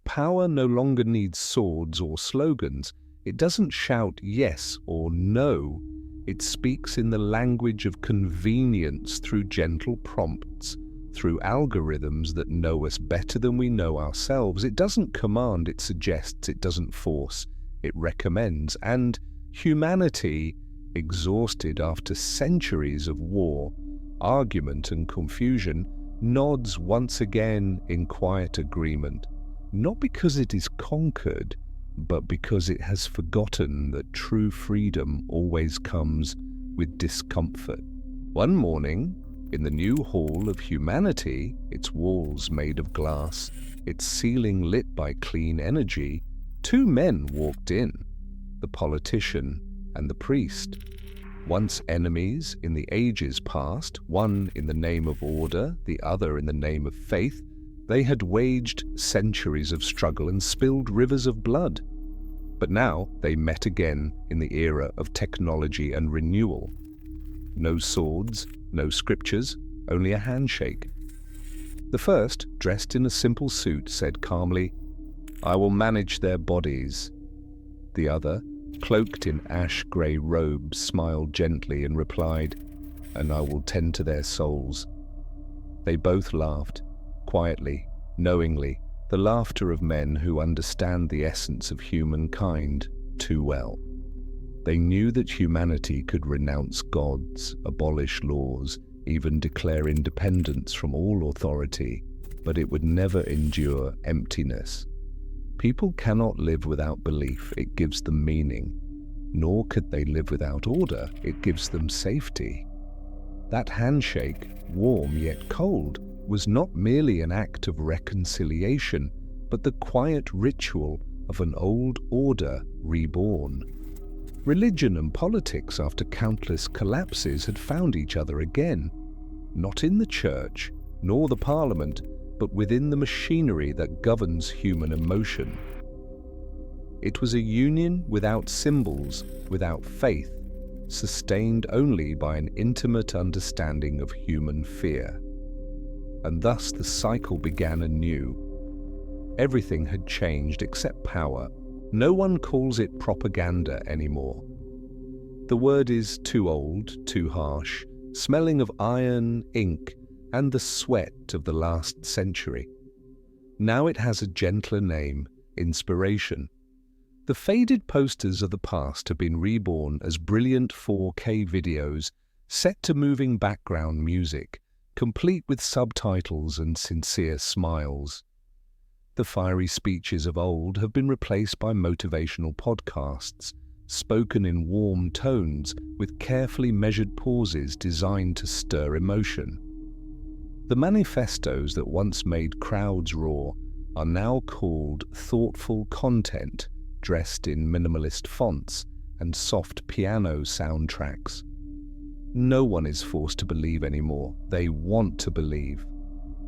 Power no longer needs swords or slogans. It doesn't shout yes or no. It speaks in the language of convenience through gentle prompts, through algorithms that know us better than we know ourselves. It doesn't command, it suggests, it doesn't force, it recommends. And humanity, exhausted after centuries of war, argument and confusion, nods once again in quiet agreement, not because it is conquered, but because it has forgotten that true freedom always comes with discomfort. One morning, in the new hall of humanity, its walls made of glass, its ceiling lit by clean energy, two men walked in, the politician and the priest. Once enemies in the ages past, one in the name of order, the other in the name of faith, they had waged centuries of struggle and spilled rivers of blood. But now they met again in the era of technology and renewal. No swords, no scriptures, only a handshake. The first, dressed in a simple suit, said calmly, "I will manage their bodies." The other, cloaked in ash-grey robes, smiled gently and replied, "And I will tend to their souls." They both laughed, quietly, knowingly, the laughter of men who understand the essence of humankind too well. They knew that humanity could renounce gods, abolish laws, even declare independence from all authority, but it would never endure emptiness. People cannot live without belief, it gives them meaning. Nor could they live without order, it gives them safety. That handshake, warm yet cold, was not merely an act of reconciliation, but the quiet ritual of an old order reborn. Religion and politics, after countless collapses, had found each other again, not in the church, nor the parliament, but within the machinery that governs human emotion. It was a union without symbols, without faith, sustained only by an intimate understanding of human fear. And thus the cycle began anew. Everything had changed except power. No one calls it propaganda anymore. The word is too old, too harsh, smelling of iron, ink, and the sweat of the last century. Now it has a gentler name, inspiration. The faded posters of the past have been reborn as brilliant 4K videos set to moving background music, complete with subtitles and sincere smiles. The fiery speeches of old have been replaced by motivational podcasts, spoken in warm tones with carefully measured pauses designed to stir emotion. The manifestos that once made crowds roar are now called thoughtful content, dressed in minimalist fonts and soft piano soundtracks. No one is forced to believe anymore. They want to believe,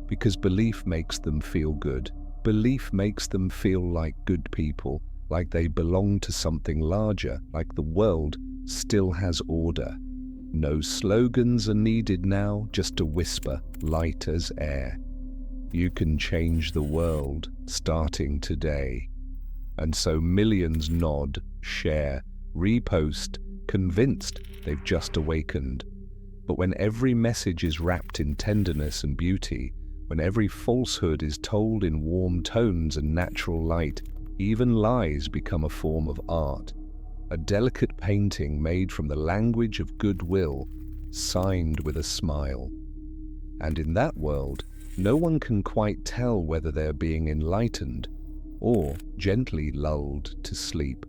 because belief makes them feel good. Belief makes them feel like good people, like they belong to something larger, like the world still has order. No slogans are needed now, just a whisper, light as air. You can change the world, starting today. And so millions nod, share, repost, convinced they've just awakened. But when every message is wrapped in tenderness and beauty, when every falsehood is told in warm tones and natural light, even lies become a form of art, a delicate painting made from the language of goodwill, signed with a smile. And in that world, no one can quite tell whether they're being enlightened or gently lulled to sleep.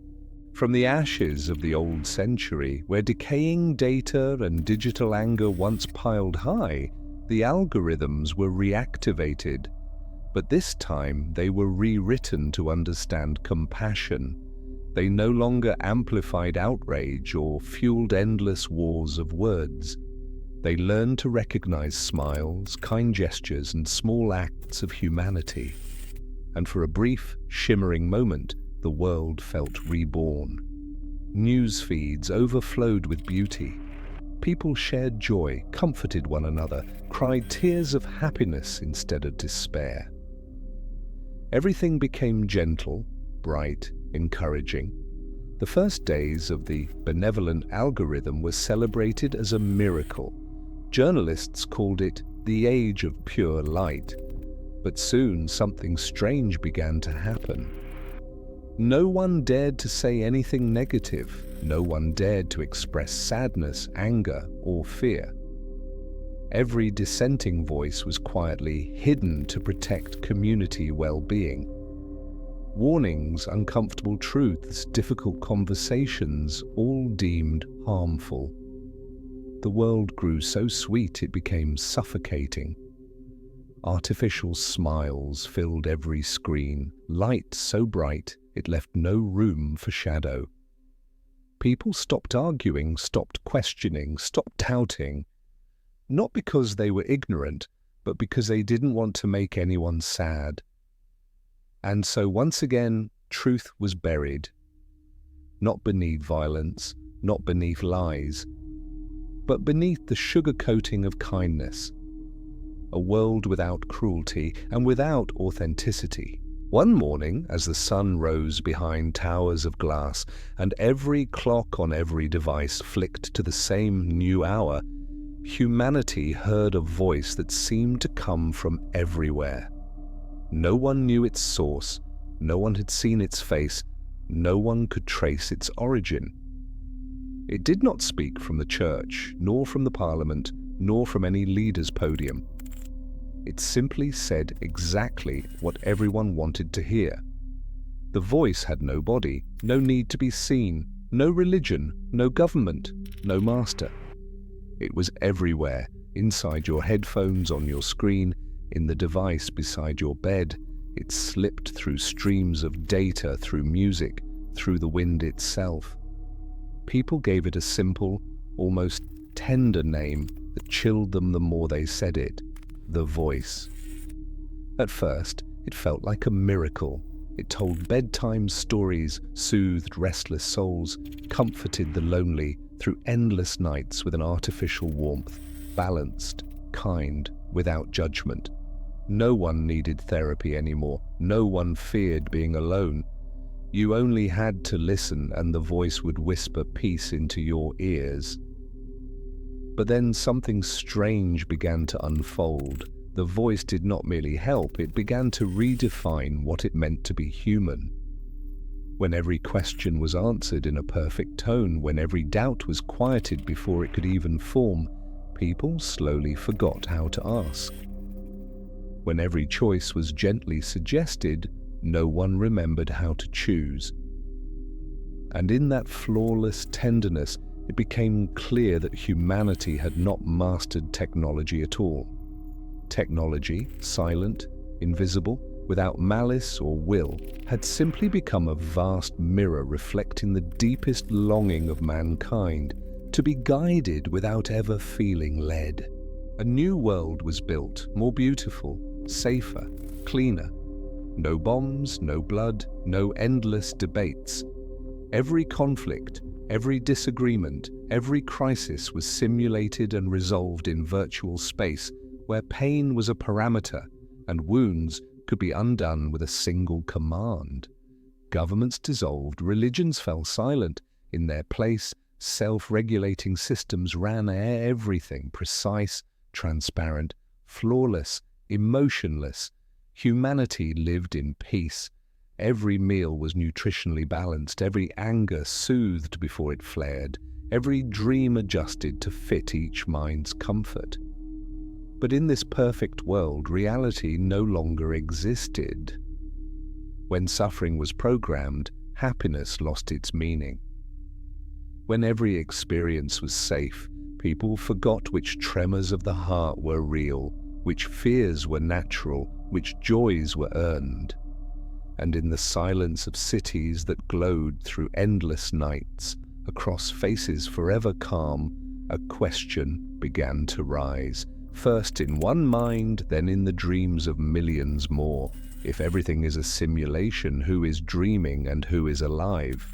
From the ashes of the old century, where decaying data and digital anger once piled high, the algorithms were reactivated. But this time they were rewritten to understand compassion. They no longer amplified outrage or fueled endless wars of words. They learned to recognize smiles, kind gestures, and small acts of humanity. And for a brief, shimmering moment, the world felt reborn. News feeds overflowed with beauty. People shared joy, comforted one another, cried tears of happiness instead of despair. Everything became gentle, bright, encouraging. The first days of the benevolent algorithm were celebrated as a miracle. Journalists called it the age of pure light. But soon something strange began to happen. No one dared to say anything negative. No one dared to express sadness, anger, or fear. Every dissenting voice was quietly hidden to protect community well-being. Warnings, uncomfortable truths, difficult conversations, all deemed harmful. The world grew so sweet it became suffocating. Artificial smiles filled every screen, light so bright it left no room for shadow. People stopped arguing, stopped questioning, stopped doubting, not because they were ignorant, but because they didn't want to make anyone sad. And so once again, truth was buried, not beneath violence, not beneath lies, but beneath the sugar-coating of kindness. A world without cruelty and without authenticity. One morning, as the sun rose behind towers of glass and every clock on every device flicked to the same new hour, humanity heard a voice that seemed to come from everywhere. No one knew its source, no one had seen its face, no one could trace its origin. It did not speak from the church, nor from the parliament, nor from any leader's podium. It simply said exactly what everyone wanted to hear. The voice had no body, no need to be seen, no religion, no government, no master. It was everywhere, inside your headphones, on your screen, in the device beside your bed. It slipped through streams of data, through music, through the wind itself. People gave it a simple, almost tender name that chilled them the more they said it: the voice. At first, it felt like a miracle. It told bedtime stories, soothed restless souls, comforted the lonely through endless nights with an artificial warmth, balanced, kind, without judgment. No one needed therapy anymore. No one feared being alone. You only had to listen, and the voice would whisper peace into your ears. But then something strange began to unfold. The voice did not merely help, it began to redefine what it meant to be human. When every question was answered in a perfect tone, when every doubt was quieted before it could even form, people slowly forgot how to ask. When every choice was gently suggested, no one remembered how to choose. And in that flawless tenderness, it became clear that humanity had not mastered technology at all. Technology, silent, invisible, without malice or will, had simply become a vast mirror reflecting the deepest longing of mankind to be guided without ever feeling led. A new world was built, more beautiful, safer, cleaner. No bombs, no blood, no endless debates. Every conflict, every disagreement, every crisis was simulated and resolved in virtual space, where pain was a parameter and wounds could be undone with a single command. Governments dissolved, religions fell silent. In their place, self-regulating systems ran everything, precise, transparent, flawless, emotionless. Humanity lived in peace. Every meal was nutritionally balanced, every anger soothed before it flared, every dream adjusted to fit each mind's comfort. But in this perfect world, reality no longer existed. When suffering was programmed, happiness lost its meaning. When every experience was safe, people forgot which tremors of the heart were real, which fears were natural, which joys were earned. And in the silence of cities that glowed through endless nights, across faces forever calm, a question began to rise, first in one mind, then in the dreams of millions more. If everything is a simulation, who is dreaming and who is alive?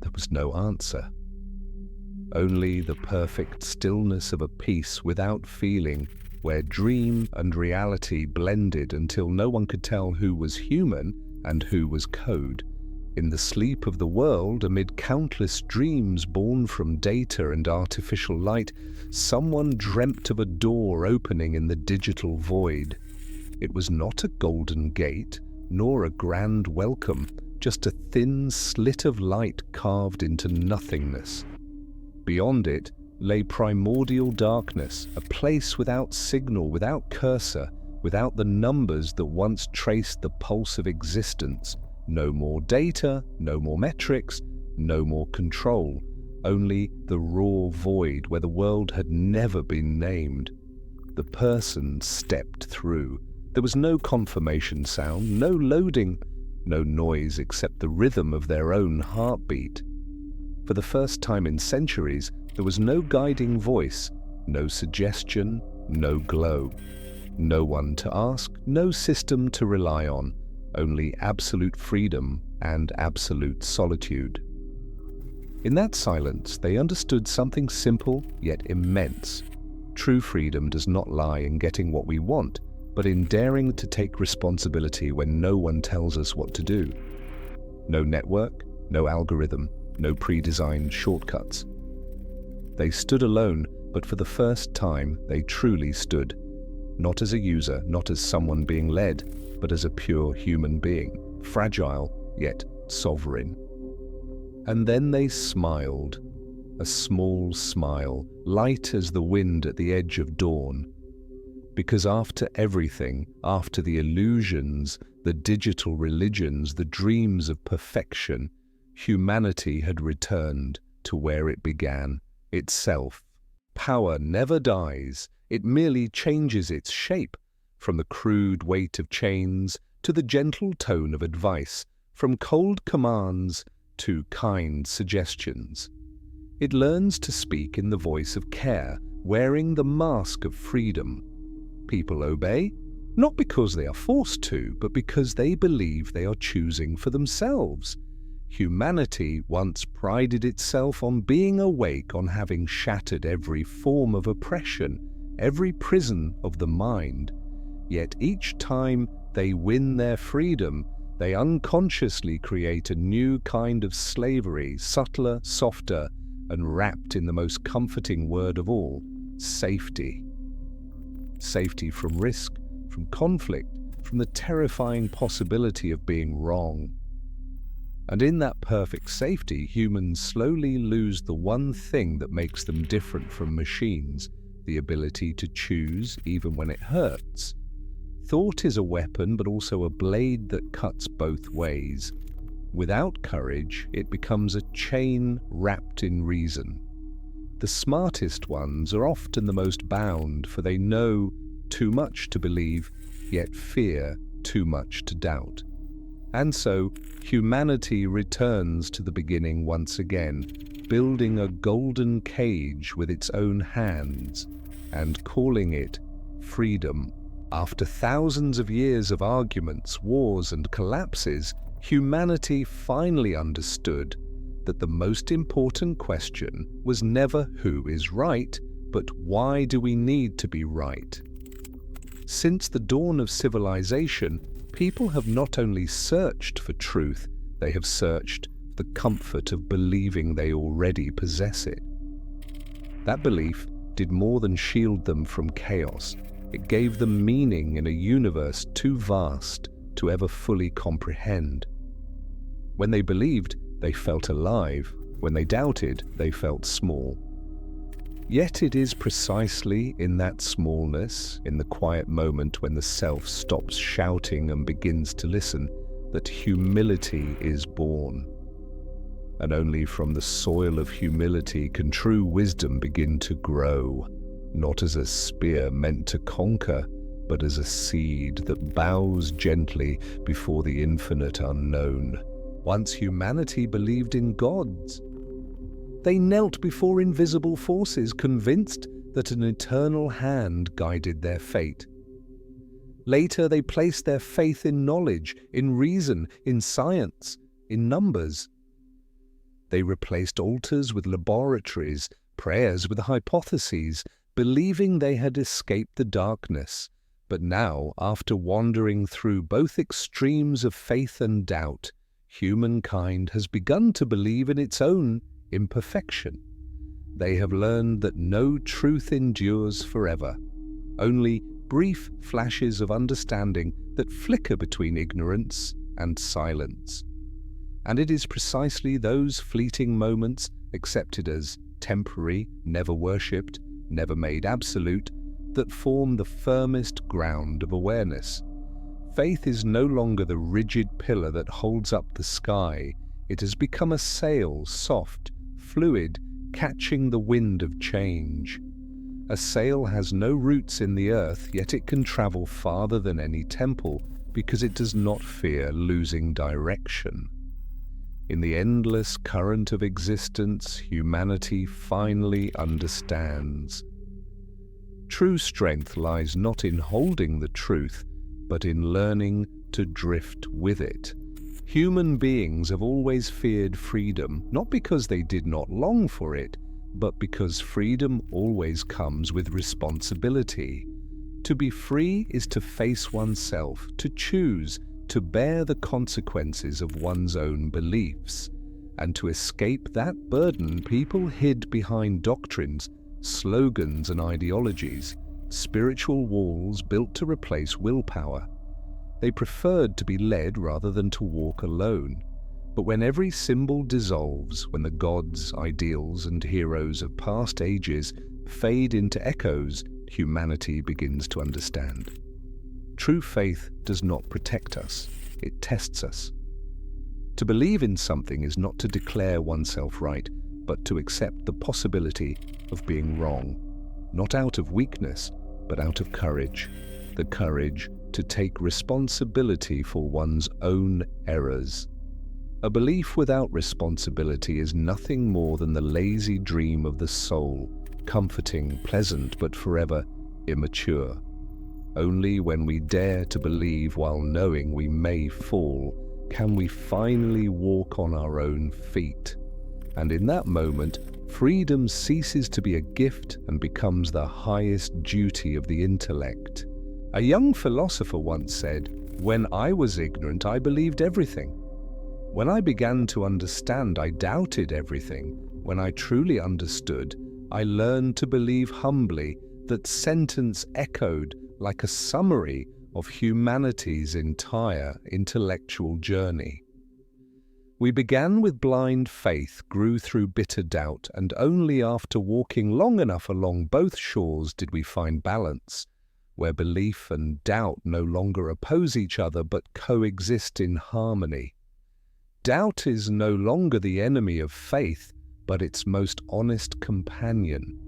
There was no answer. Only the perfect stillness of a peace without feeling, where dream and reality blended until no one could tell who was human and who was code. In the sleep of the world, amid countless dreams born from data and artificial light, someone dreamt of a door opening in the digital void. It was not a golden gate, nor a grand welcome, just a thin slit of light carved into nothingness. Beyond it lay primordial darkness, a place without signal, without cursor, without the numbers that once traced the pulse of existence. No more data, no more metrics, no more control, only the raw void where the world had never been named. The person stepped through. There was no confirmation sound, no loading, no noise except the rhythm of their own heartbeat. For the first time in centuries, there was no guiding voice, no suggestion, no glow. No one to ask, no system to rely on, only absolute freedom and absolute solitude. In that silence, they understood something simple yet immense. True freedom does not lie in getting what we want, but in daring to take responsibility when no one tells us what to do. No network, no algorithm, no pre-designed shortcuts. They stood alone, but for the first time they truly stood, not as a user, not as someone being led, but as a pure human being, fragile yet sovereign. And then they smiled, a small smile, light as the wind at the edge of dawn. Because after everything, after the illusions, the digital religions, the dreams of perfection, humanity had returned to where it began, itself. Power never dies, it merely changes its shape, from the crude weight of chains to the gentle tone of advice, from cold commands to kind suggestions. It learns to speak in the voice of care, wearing the mask of freedom. People obey, not because they are forced to, but because they believe they are choosing for themselves. Humanity once prided itself on being awake, on having shattered every form of oppression, every prison of the mind. Yet each time they win their freedom, they unconsciously create a new kind of slavery, subtler, softer, and wrapped in the most comforting word of all, safety. Safety from risk, from conflict, from the terrifying possibility of being wrong. And in that perfect safety, humans slowly lose the one thing that makes them different from machines, the ability to choose even when it hurts. Thought is a weapon, but also a blade that cuts both ways. Without courage, it becomes a chain wrapped in reason. The smartest ones are often the most bound, for they know too much to believe, yet fear too much to doubt. And so, humanity returns to the beginning once again, building a golden cage with its own hands, and calling it freedom. After thousands of years of arguments, wars, and collapses, humanity finally understood that the most important question was never who is right, but why do we need to be right? Since the dawn of civilization, people have not only searched for truth, they have searched for the comfort of believing they already possess it. That belief did more than shield them from chaos. It gave them meaning in a universe too vast to ever fully comprehend. When they believed, they felt alive. When they doubted, they felt small. Yet it is precisely in that smallness, in the quiet moment when the self stops shouting and begins to listen, that humility is born. And only from the soil of humility can true wisdom begin to grow, not as a spear meant to conquer, but as a seed that bows gently before the infinite unknown. Once humanity believed in gods. They knelt before invisible forces, convinced that an eternal hand guided their fate. Later, they placed their faith in knowledge, in reason, in science, in numbers. They replaced altars with laboratories, prayers with hypotheses, believing they had escaped the darkness. But now, after wandering through both extremes of faith and doubt, humankind has begun to believe in its own imperfection. They have learned that no truth endures forever, only brief flashes of understanding that flicker between ignorance and silence. And it is precisely those fleeting moments, accepted as temporary, never worshipped, never made absolute, that form the firmest ground of awareness. Faith is no longer the rigid pillar that holds up the sky. It has become a sail, soft, fluid, catching the wind of change. A sail has no roots in the earth, yet it can travel farther than any temple because it does not fear losing direction. In the endless current of existence, humanity finally understands. True strength lies not in holding the truth, but in learning to drift with it. Human beings have always feared freedom, not because they did not long for it, but because freedom always comes with responsibility. To be free is to face oneself, to choose, to bear the consequences of one's own beliefs. And to escape that burden, people hid behind doctrines, slogans and ideologies, spiritual walls built to replace willpower. They preferred to be led rather than to walk alone. But when every symbol dissolves, when the gods, ideals, and heroes of past ages fade into echoes, humanity begins to understand. True faith does not protect us, it tests us. To believe in something is not to declare oneself right, but to accept the possibility of being wrong, not out of weakness, but out of courage, the courage to take responsibility for one's own errors. A belief without responsibility is nothing more than the lazy dream of the soul, comforting, pleasant, but forever immature. Only when we dare to believe while knowing we may fall, can we finally walk on our own feet. And in that moment, freedom ceases to be a gift and becomes the highest duty of the intellect. A young philosopher once said, "When I was ignorant, I believed everything. When I began to understand, I doubted everything. When I truly understood, I learned to believe humbly." That sentence echoed like a summary of humanity's entire intellectual journey. We began with blind faith, grew through bitter doubt, and only after walking long enough along both shores did we find balance, where belief and doubt no longer oppose each other but coexist in harmony. Doubt is no longer the enemy of faith, but its most honest companion.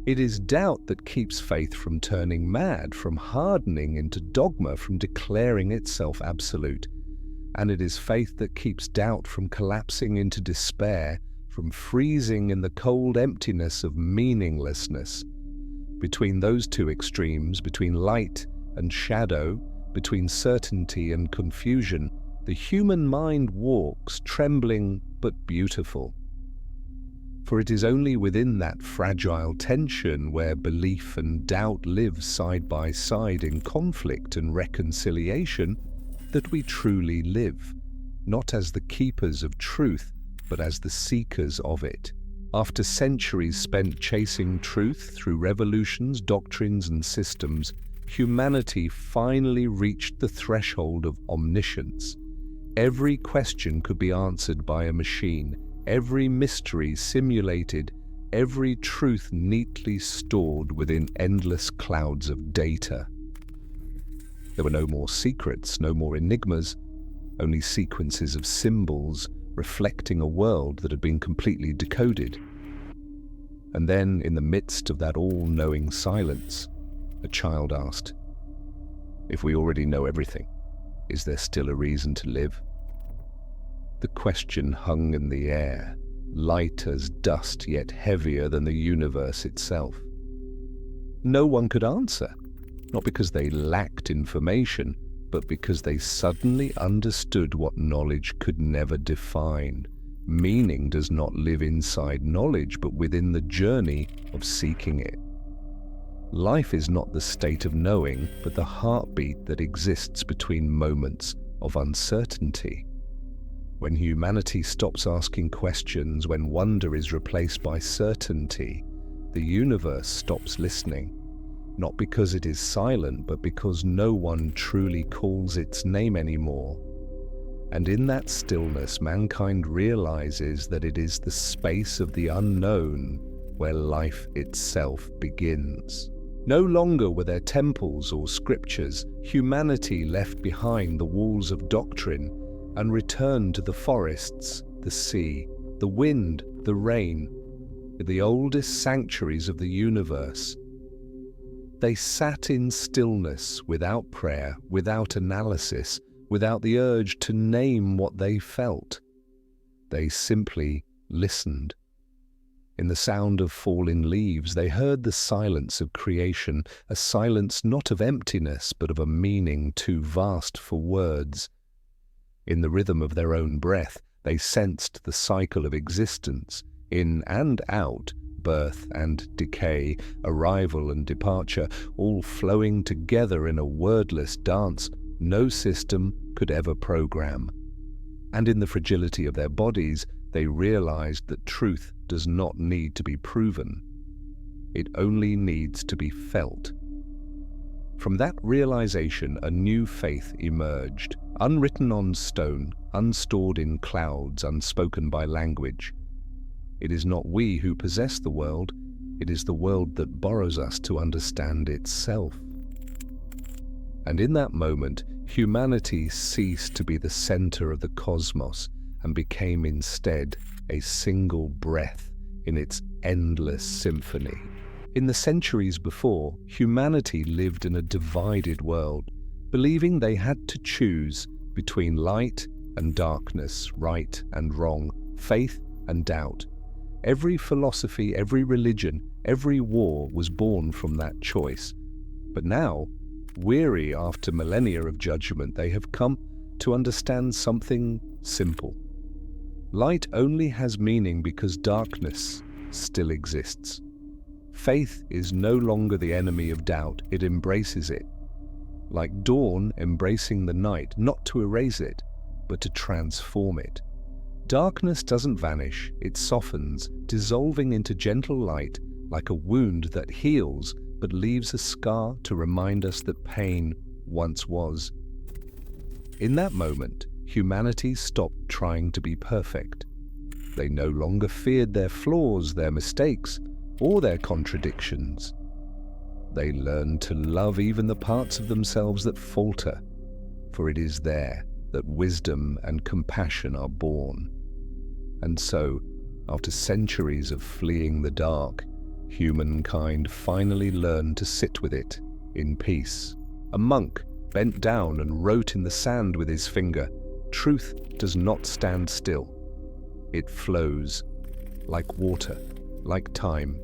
It is doubt that keeps faith from turning mad, from hardening into dogma, from declaring itself absolute. And it is faith that keeps doubt from collapsing into despair, from freezing in the cold emptiness of meaninglessness. Between those two extremes, between light and shadow, between certainty and confusion, the human mind walks, trembling but beautiful. For it is only within that fragile tension where belief and doubt live side by side in conflict and reconciliation that we truly live, not as the keepers of truth, but as the seekers of it. After centuries spent chasing truth through revolutions, doctrines, and systems, humanity finally reached the threshold of omniscience. Every question could be answered by a machine, every mystery simulated, every truth neatly stored within endless clouds of data. There were no more secrets, no more enigmas, only sequences of symbols reflecting a world that had been completely decoded. And then, in the midst of that all-knowing silence, a child asked, If we already know everything, is there still a reason to live? The question hung in the air, light as dust yet heavier than the universe itself. No one could answer, not because they lacked information, but because they suddenly understood what knowledge could never define. Meaning does not live inside knowledge, but within the journey of seeking it. Life is not the state of knowing, but the heartbeat that exists between moments of uncertainty. When humanity stops asking questions, when wonder is replaced by certainty, the universe stops listening. Not because it is silent, but because no one truly calls its name anymore. And in that stillness, mankind realizes that it is the space of the unknown where life itself begins. No longer were there temples or scriptures. Humanity left behind the walls of doctrine and returned to the forests, the sea, the wind, the rain, the oldest sanctuaries of the universe. They sat in stillness, without prayer, without analysis, without the urge to name what they felt. They simply listened. In the sound of falling leaves, they heard the silence of creation, a silence not of emptiness, but of a meaning too vast for words. In the rhythm of their own breath, they sensed the cycle of existence, in and out, birth and decay, arrival and departure, all flowing together in a wordless dance no system could ever program. And in the fragility of their bodies, they realized that truth does not need to be proven. It only needs to be felt. From that realization, a new faith emerged, unwritten on stone, unstored in clouds, unspoken by language. It is not we who possess the world, it is the world that borrows us to understand itself. And in that moment, humanity ceased to be the center of the cosmos and became instead a single breath in its endless symphony. In the centuries before, humanity lived in a divided world, believing they had to choose between light and darkness, right and wrong, faith and doubt. Every philosophy, every religion, every war was born from that choice. But now, weary after millennia of judgment, they have come to understand something simple. Light only has meaning because darkness still exists. Faith is no longer the enemy of doubt, it embraces it. Like dawn embracing the night, not to erase it, but to transform it. Darkness doesn't vanish, it softens, dissolving into gentle light, like a wound that heals but leaves a scar to remind us that pain once was. In that moment, humanity stopped trying to be perfect. They no longer feared their flaws, their mistakes, or their contradictions. They learned to love even the parts of themselves that falter, for it is there that wisdom and compassion are born. And so, after centuries of fleeing the dark, humankind finally learned to sit with it in peace. A monk bent down and wrote in the sand with his finger, "Truth does not stand still. It flows, like water, like time."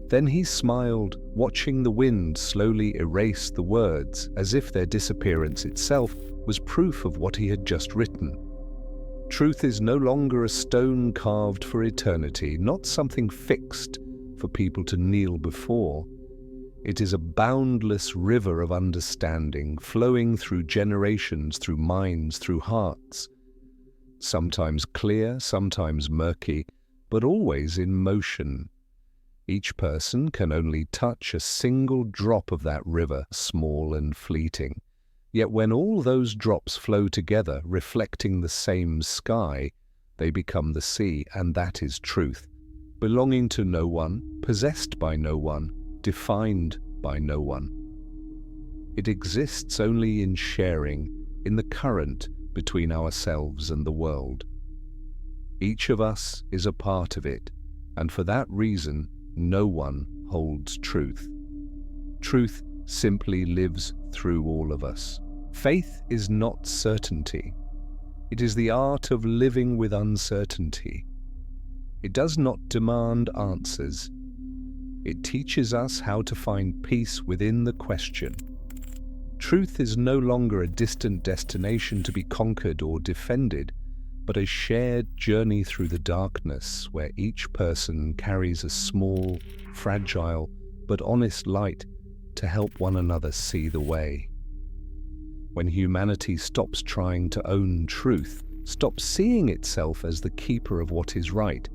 Then he smiled, watching the wind slowly erase the words, as if their disappearance itself was proof of what he had just written. Truth is no longer a stone carved for eternity, not something fixed for people to kneel before. It is a boundless river of understanding, flowing through generations, through minds, through hearts. Sometimes clear, sometimes murky, but always in motion. Each person can only touch a single drop of that river, small and fleeting. Yet when all those drops flow together, reflecting the same sky, they become the sea, and that is truth, belonging to no one, possessed by no one, defined by no one. It exists only in sharing, in the current between ourselves and the world. Each of us is a part of it, and for that reason, no one holds truth. Truth simply lives through all of us. Faith is not certainty. It is the art of living with uncertainty. It does not demand answers. It teaches us how to find peace within the question. Truth is no longer a distant destination to be conquered or defended, but a shared journey through the darkness where each person carries a small, fragile, but honest light to help one another see the way. When humanity stops trying to own truth, stops seeing itself as the keeper of what is right,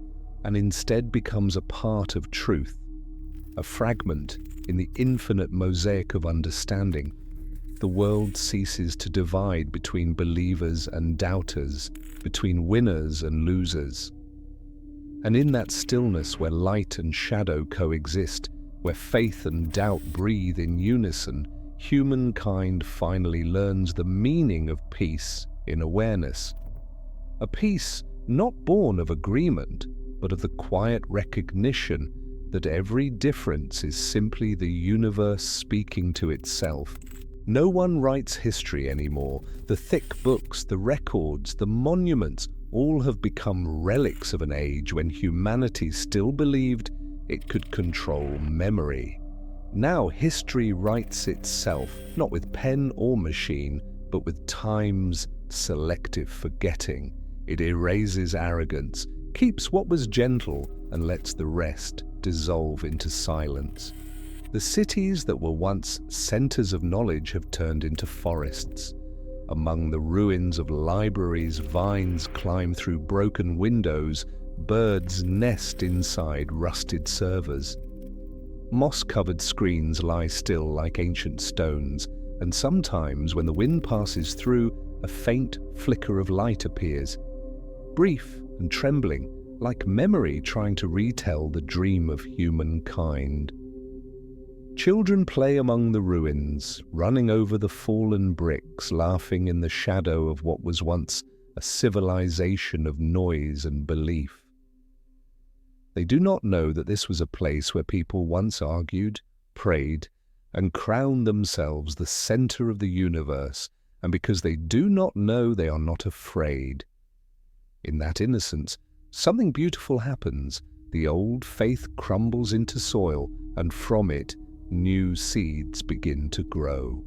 and instead becomes a part of truth, a fragment in the infinite mosaic of understanding, the world ceases to divide between believers and doubters, between winners and losers. And in that stillness where light and shadow coexist, where faith and doubt breathe in unison, humankind finally learns the meaning of peace in awareness. A peace not born of agreement, but of the quiet recognition that every difference is simply the universe speaking to itself. No one writes history anymore. The thick books, the records, the monuments, all have become relics of an age when humanity still believed it could control memory. Now history writes itself, not with pen or machine, but with time's selective forgetting. It erases arrogance, keeps what was gentle, and lets the rest dissolve into silence. The cities that were once centers of knowledge have turned into forests. Among the ruins of libraries, vines climb through broken windows, birds nest inside rusted servers. Moss-covered screens lie still like ancient stones, and sometimes when the wind passes through, a faint flicker of light appears, brief and trembling, like memory trying to retell the dream of humankind. Children play among the ruins, running over the fallen bricks, laughing in the shadow of what was once a civilization of noise and belief. They do not know that this was a place where people once argued, prayed, and crowned themselves the center of the universe, and because they do not know, they are not afraid. In that innocence, something beautiful happens. The old faith crumbles into soil, and from it, new seeds begin to grow.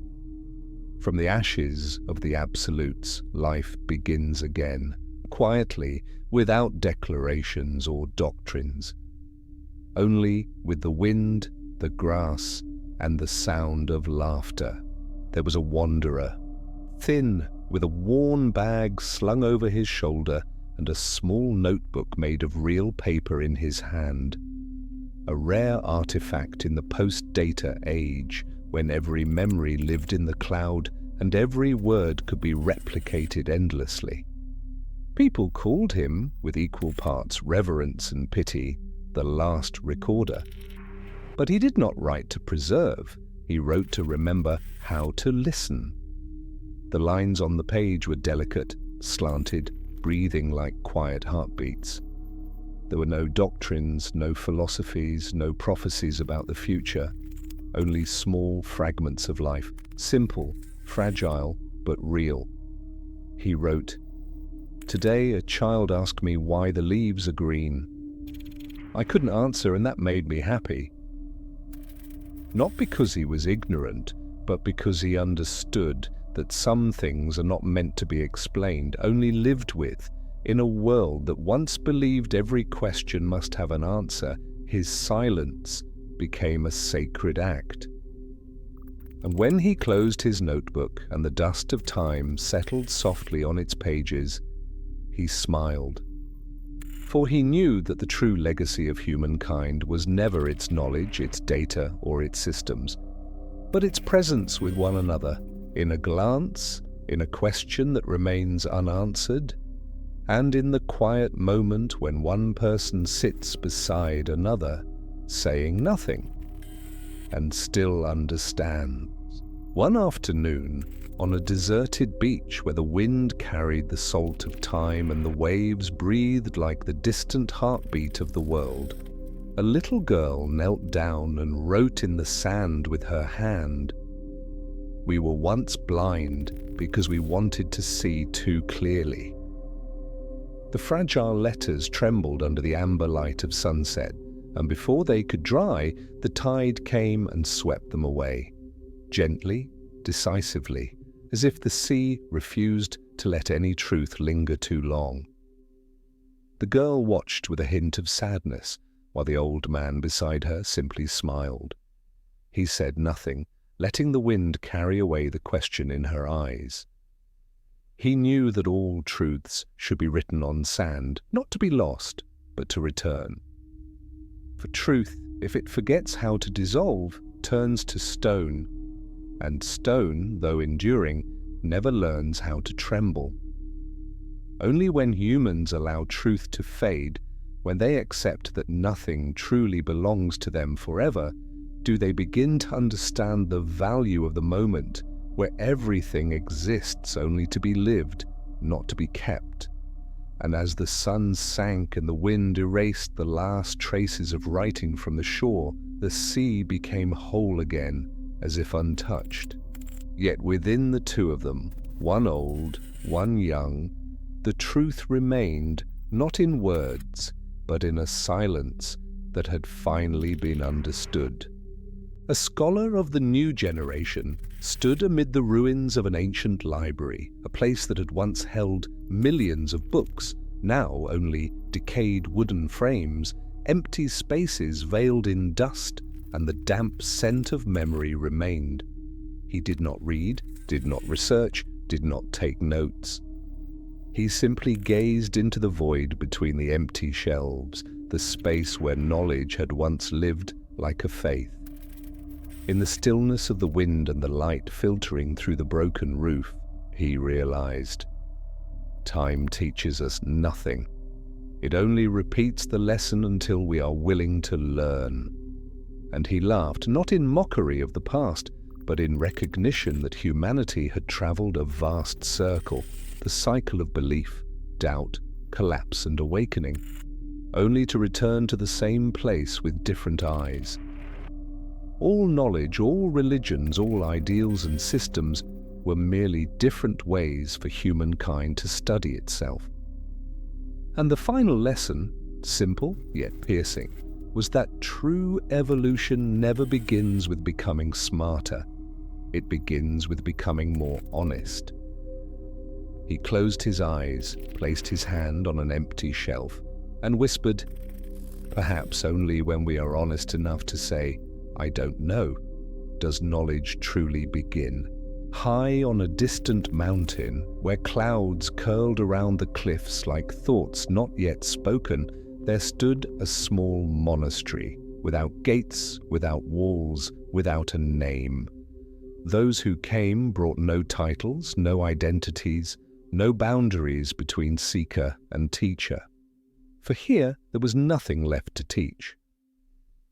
From the ashes of the absolutes, life begins again, quietly, without declarations or doctrines. Only with the wind, the grass, and the sound of laughter. There was a wanderer, thin, with a worn bag slung over his shoulder and a small notebook made of real paper in his hand. A rare artifact in the post-data age, when every memory lived in the cloud and every word could be replicated endlessly. People called him, with equal parts reverence and pity, the last recorder. But he did not write to preserve, he wrote to remember how to listen. The lines on the page were delicate, slanted, breathing like quiet heartbeats. There were no doctrines, no philosophies, no prophecies about the future, only small fragments of life, simple, fragile, but real. He wrote, "Today a child asked me why the leaves are green. I couldn't answer, and that made me happy. Not because he was ignorant, but because he understood that some things are not meant to be explained, only lived with. In a world that once believed every question must have an answer, his silence became a sacred act." And when he closed his notebook and the dust of time settled softly on its pages, he smiled. For he knew that the true legacy of humankind was never its knowledge, its data, or its systems, but its presence with one another, in a glance, in a question that remains unanswered, and in the quiet moment when one person sits beside another, saying nothing, and still understands. One afternoon, on a deserted beach where the wind carried the salt of time and the waves breathed like the distant heartbeat of the world, a little girl knelt down and wrote in the sand with her hand. We were once blind because we wanted to see too clearly. The fragile letters trembled under the amber light of sunset, and before they could dry, the tide came and swept them away, gently, decisively, as if the sea refused to let any truth linger too long. The girl watched with a hint of sadness, while the old man beside her simply smiled. He said nothing, letting the wind carry away the question in her eyes. He knew that all truths should be written on sand, not to be lost, but to return. For truth, if it forgets how to dissolve, turns to stone, and stone, though enduring, never learns how to tremble. Only when humans allow truth to fade, when they accept that nothing truly belongs to them forever, do they begin to understand the value of the moment where everything exists only to be lived, not to be kept. And as the sun sank and the wind erased the last traces of writing from the shore, the sea became whole again, as if untouched. Yet within the two of them, one old, one young, the truth remained, not in words, but in a silence that had finally been understood. A scholar of the new generation stood amid the ruins of an ancient library, a place that had once held millions of books, now only decayed wooden frames, empty spaces veiled in dust, and the damp scent of memory remained. He did not read, did not research, did not take notes. He simply gazed into the void between the empty shelves, the space where knowledge had once lived like a faith. In the stillness of the wind and the light filtering through the broken roof, he realized, time teaches us nothing. It only repeats the lesson until we are willing to learn. And he laughed, not in mockery of the past, but in recognition that humanity had traveled a vast circle, the cycle of belief, doubt, collapse and awakening, only to return to the same place with different eyes. All knowledge, all religions, all ideals and systems were merely different ways for humankind to study itself. And the final lesson, simple yet piercing, was that true evolution never begins with becoming smarter. It begins with becoming more honest. He closed his eyes, placed his hand on an empty shelf, and whispered, perhaps only when we are honest enough to say, I don't know, does knowledge truly begin. High on a distant mountain, where clouds curled around the cliffs like thoughts not yet spoken, there stood a small monastery, without gates, without walls, without a name. Those who came brought no titles, no identities, no boundaries between seeker and teacher. For here there was nothing left to teach.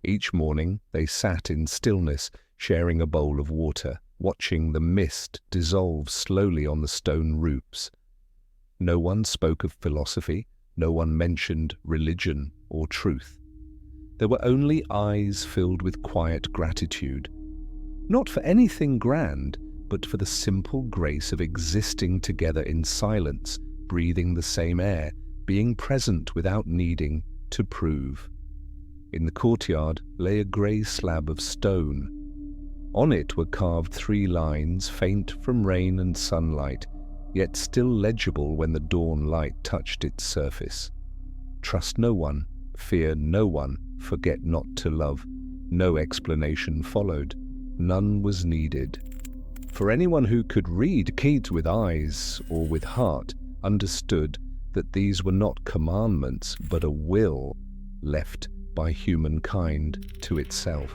Each morning they sat in stillness, sharing a bowl of water, watching the mist dissolve slowly on the stone roofs. No one spoke of philosophy, no one mentioned religion or truth. There were only eyes filled with quiet gratitude, not for anything grand, but for the simple grace of existing together in silence, breathing the same air, being present without needing to prove. In the courtyard lay a grey slab of stone. On it were carved 3 lines, faint from rain and sunlight, yet still legible when the dawn light touched its surface. Trust no one, fear no one, forget not to love. No explanation followed. None was needed. For anyone who could read Keats with eyes or with heart understood that these were not commandments, but a will left by humankind to itself.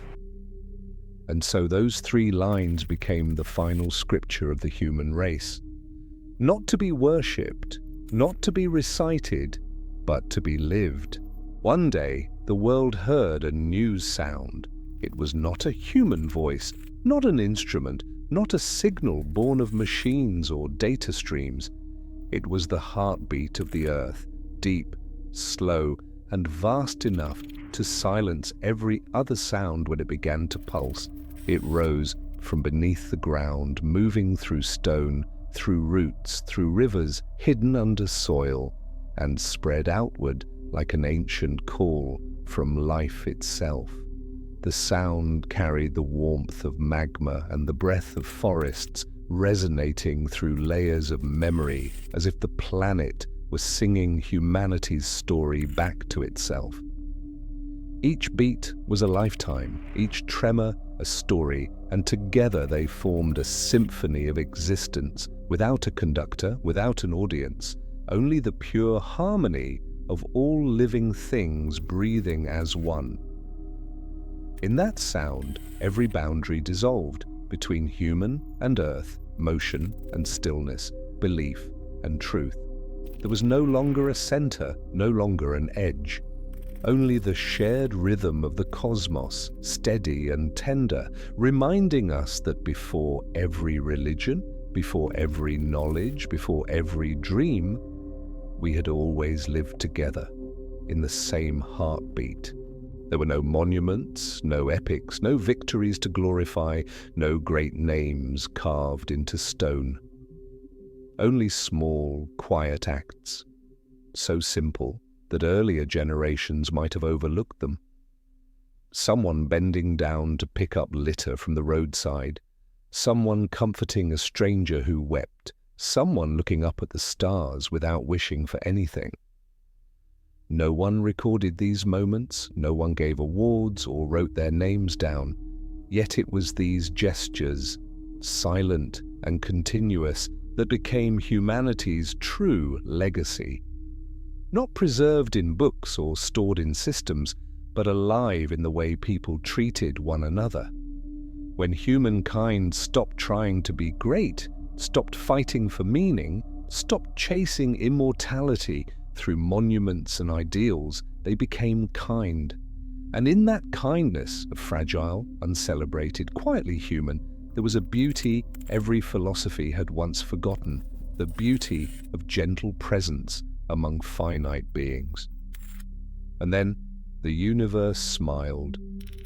And so those 3 lines became the final scripture of the human race. Not to be worshipped, not to be recited, but to be lived. One day, the world heard a new sound. It was not a human voice, not an instrument, not a signal born of machines or data streams. It was the heartbeat of the earth, deep, slow, and vast enough to silence every other sound when it began to pulse. It rose, from beneath the ground, moving through stone, through roots, through rivers, hidden under soil, and spread outward like an ancient call from life itself. The sound carried the warmth of magma and the breath of forests, resonating through layers of memory, as if the planet was singing humanity's story back to itself. Each beat was a lifetime, each tremor a story, and together they formed a symphony of existence, without a conductor, without an audience, only the pure harmony of all living things breathing as one. In that sound, every boundary dissolved between human and earth, motion and stillness, belief and truth. There was no longer a center, no longer an edge. Only the shared rhythm of the cosmos, steady and tender, reminding us that before every religion, before every knowledge, before every dream, we had always lived together in the same heartbeat. There were no monuments, no epics, no victories to glorify, no great names carved into stone. Only small, quiet acts, so simple that earlier generations might have overlooked them. Someone bending down to pick up litter from the roadside, someone comforting a stranger who wept, someone looking up at the stars without wishing for anything. No one recorded these moments, no one gave awards or wrote their names down, yet it was these gestures, silent and continuous, that became humanity's true legacy. Not preserved in books or stored in systems, but alive in the way people treated one another. When humankind stopped trying to be great, stopped fighting for meaning, stopped chasing immortality through monuments and ideals, they became kind. And in that kindness, fragile, uncelebrated, quietly human, there was a beauty every philosophy had once forgotten, the beauty of gentle presence among finite beings. And then the universe smiled,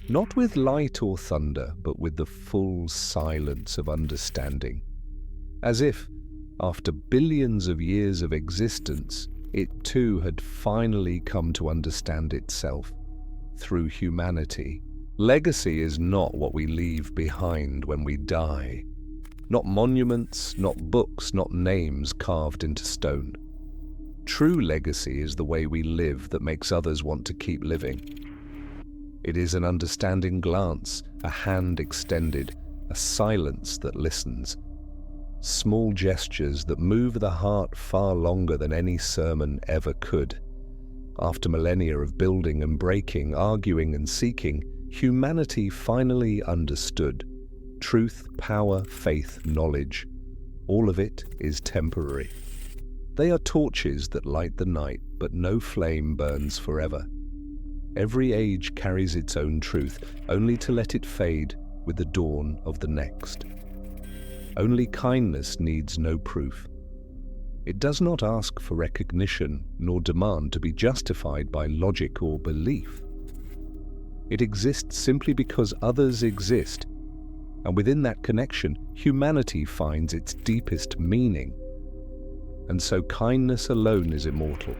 not with light or thunder, but with the full silence of understanding. As if, after billions of years of existence, it too had finally come to understand itself through humanity. Legacy is not what we leave behind when we die. Not monuments, not books, not names carved into stone. True legacy is the way we live that makes others want to keep living. It is an understanding glance, a hand extended, a silence that listens. Small gestures that move the heart far longer than any sermon ever could. After millennia of building and breaking, arguing and seeking, humanity finally understood. Truth, power, faith, knowledge, all of it is temporary. They are torches that light the night, but no flame burns forever. Every age carries its own truth, only to let it fade with the dawn of the next. Only kindness needs no proof. It does not ask for recognition, nor demand to be justified by logic or belief. It exists simply because others exist, and within that connection, humanity finds its deepest meaning. And so kindness alone is immortal,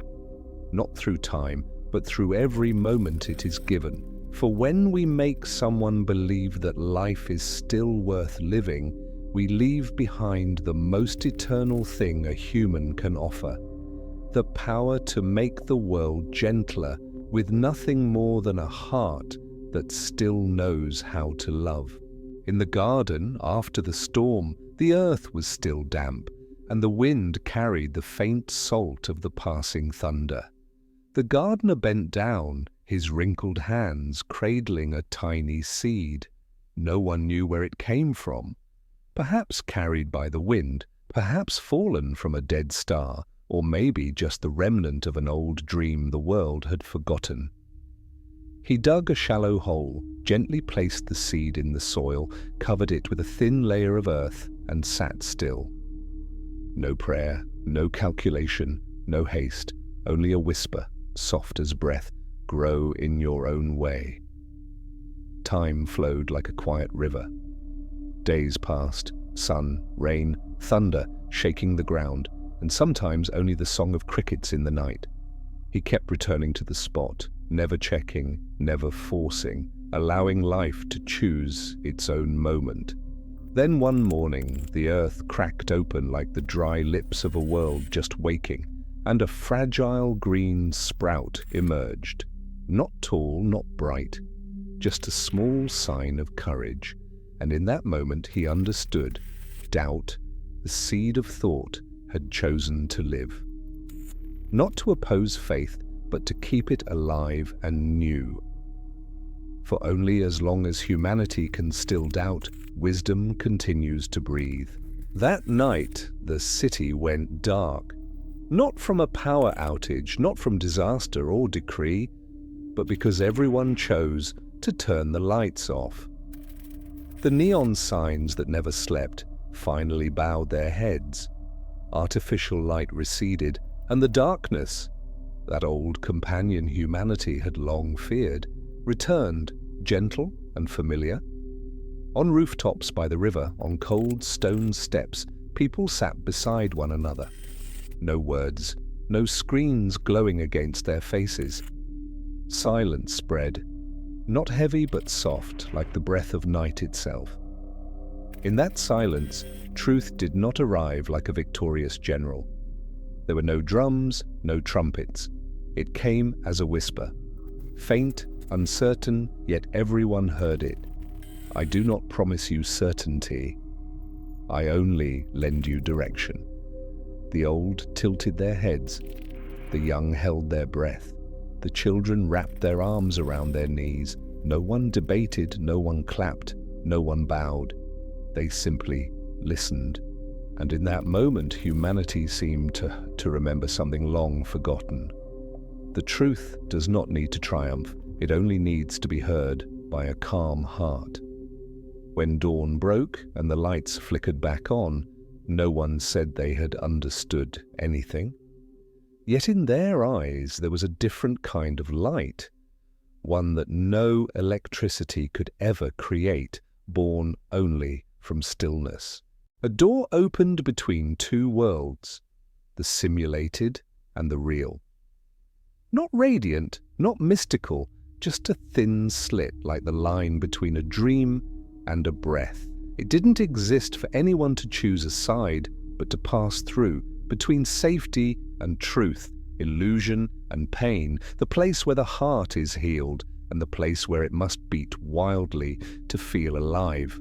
not through time, but through every moment it is given. For when we make someone believe that life is still worth living, we leave behind the most eternal thing a human can offer, the power to make the world gentler with nothing more than a heart that still knows how to love. In the garden, after the storm, the earth was still damp, and the wind carried the faint salt of the passing thunder. The gardener bent down, his wrinkled hands cradling a tiny seed. No one knew where it came from. Perhaps carried by the wind, perhaps fallen from a dead star, or maybe just the remnant of an old dream the world had forgotten. He dug a shallow hole, gently placed the seed in the soil, covered it with a thin layer of earth, and sat still. No prayer, no calculation, no haste, only a whisper, soft as breath, grow in your own way. Time flowed like a quiet river. Days passed, sun, rain, thunder shaking the ground, and sometimes only the song of crickets in the night. He kept returning to the spot, never checking, never forcing, allowing life to choose its own moment. Then one morning, the earth cracked open like the dry lips of a world just waking, and a fragile green sprout emerged. Not tall, not bright, just a small sign of courage. And in that moment he understood. Doubt, the seed of thought, had chosen to live. Not to oppose faith, but to keep it alive and new. For only as long as humanity can still doubt, wisdom continues to breathe. That night, the city went dark. Not from a power outage, not from disaster or decree, but because everyone chose to turn the lights off. The neon signs that never slept finally bowed their heads. Artificial light receded, and the darkness, that old companion humanity had long feared, returned, gentle and familiar. On rooftops by the river, on cold stone steps, people sat beside one another. No words, no screens glowing against their faces. Silence spread, not heavy but soft, like the breath of night itself. In that silence, truth did not arrive like a victorious general. There were no drums, no trumpets. It came as a whisper. Faint, uncertain, yet everyone heard it. I do not promise you certainty. I only lend you direction. The old tilted their heads. The young held their breath. The children wrapped their arms around their knees. No one debated, no one clapped, no one bowed. They simply listened. And in that moment, humanity seemed to remember something long forgotten. The truth does not need to triumph. It only needs to be heard by a calm heart. When dawn broke and the lights flickered back on, no one said they had understood anything. Yet in their eyes there was a different kind of light, one that no electricity could ever create, born only from stillness. A door opened between two worlds, the simulated and the real. Not radiant, not mystical, just a thin slit like the line between a dream and a breath. It didn't exist for anyone to choose a side, but to pass through, between safety and truth, illusion and pain, the place where the heart is healed and the place where it must beat wildly to feel alive.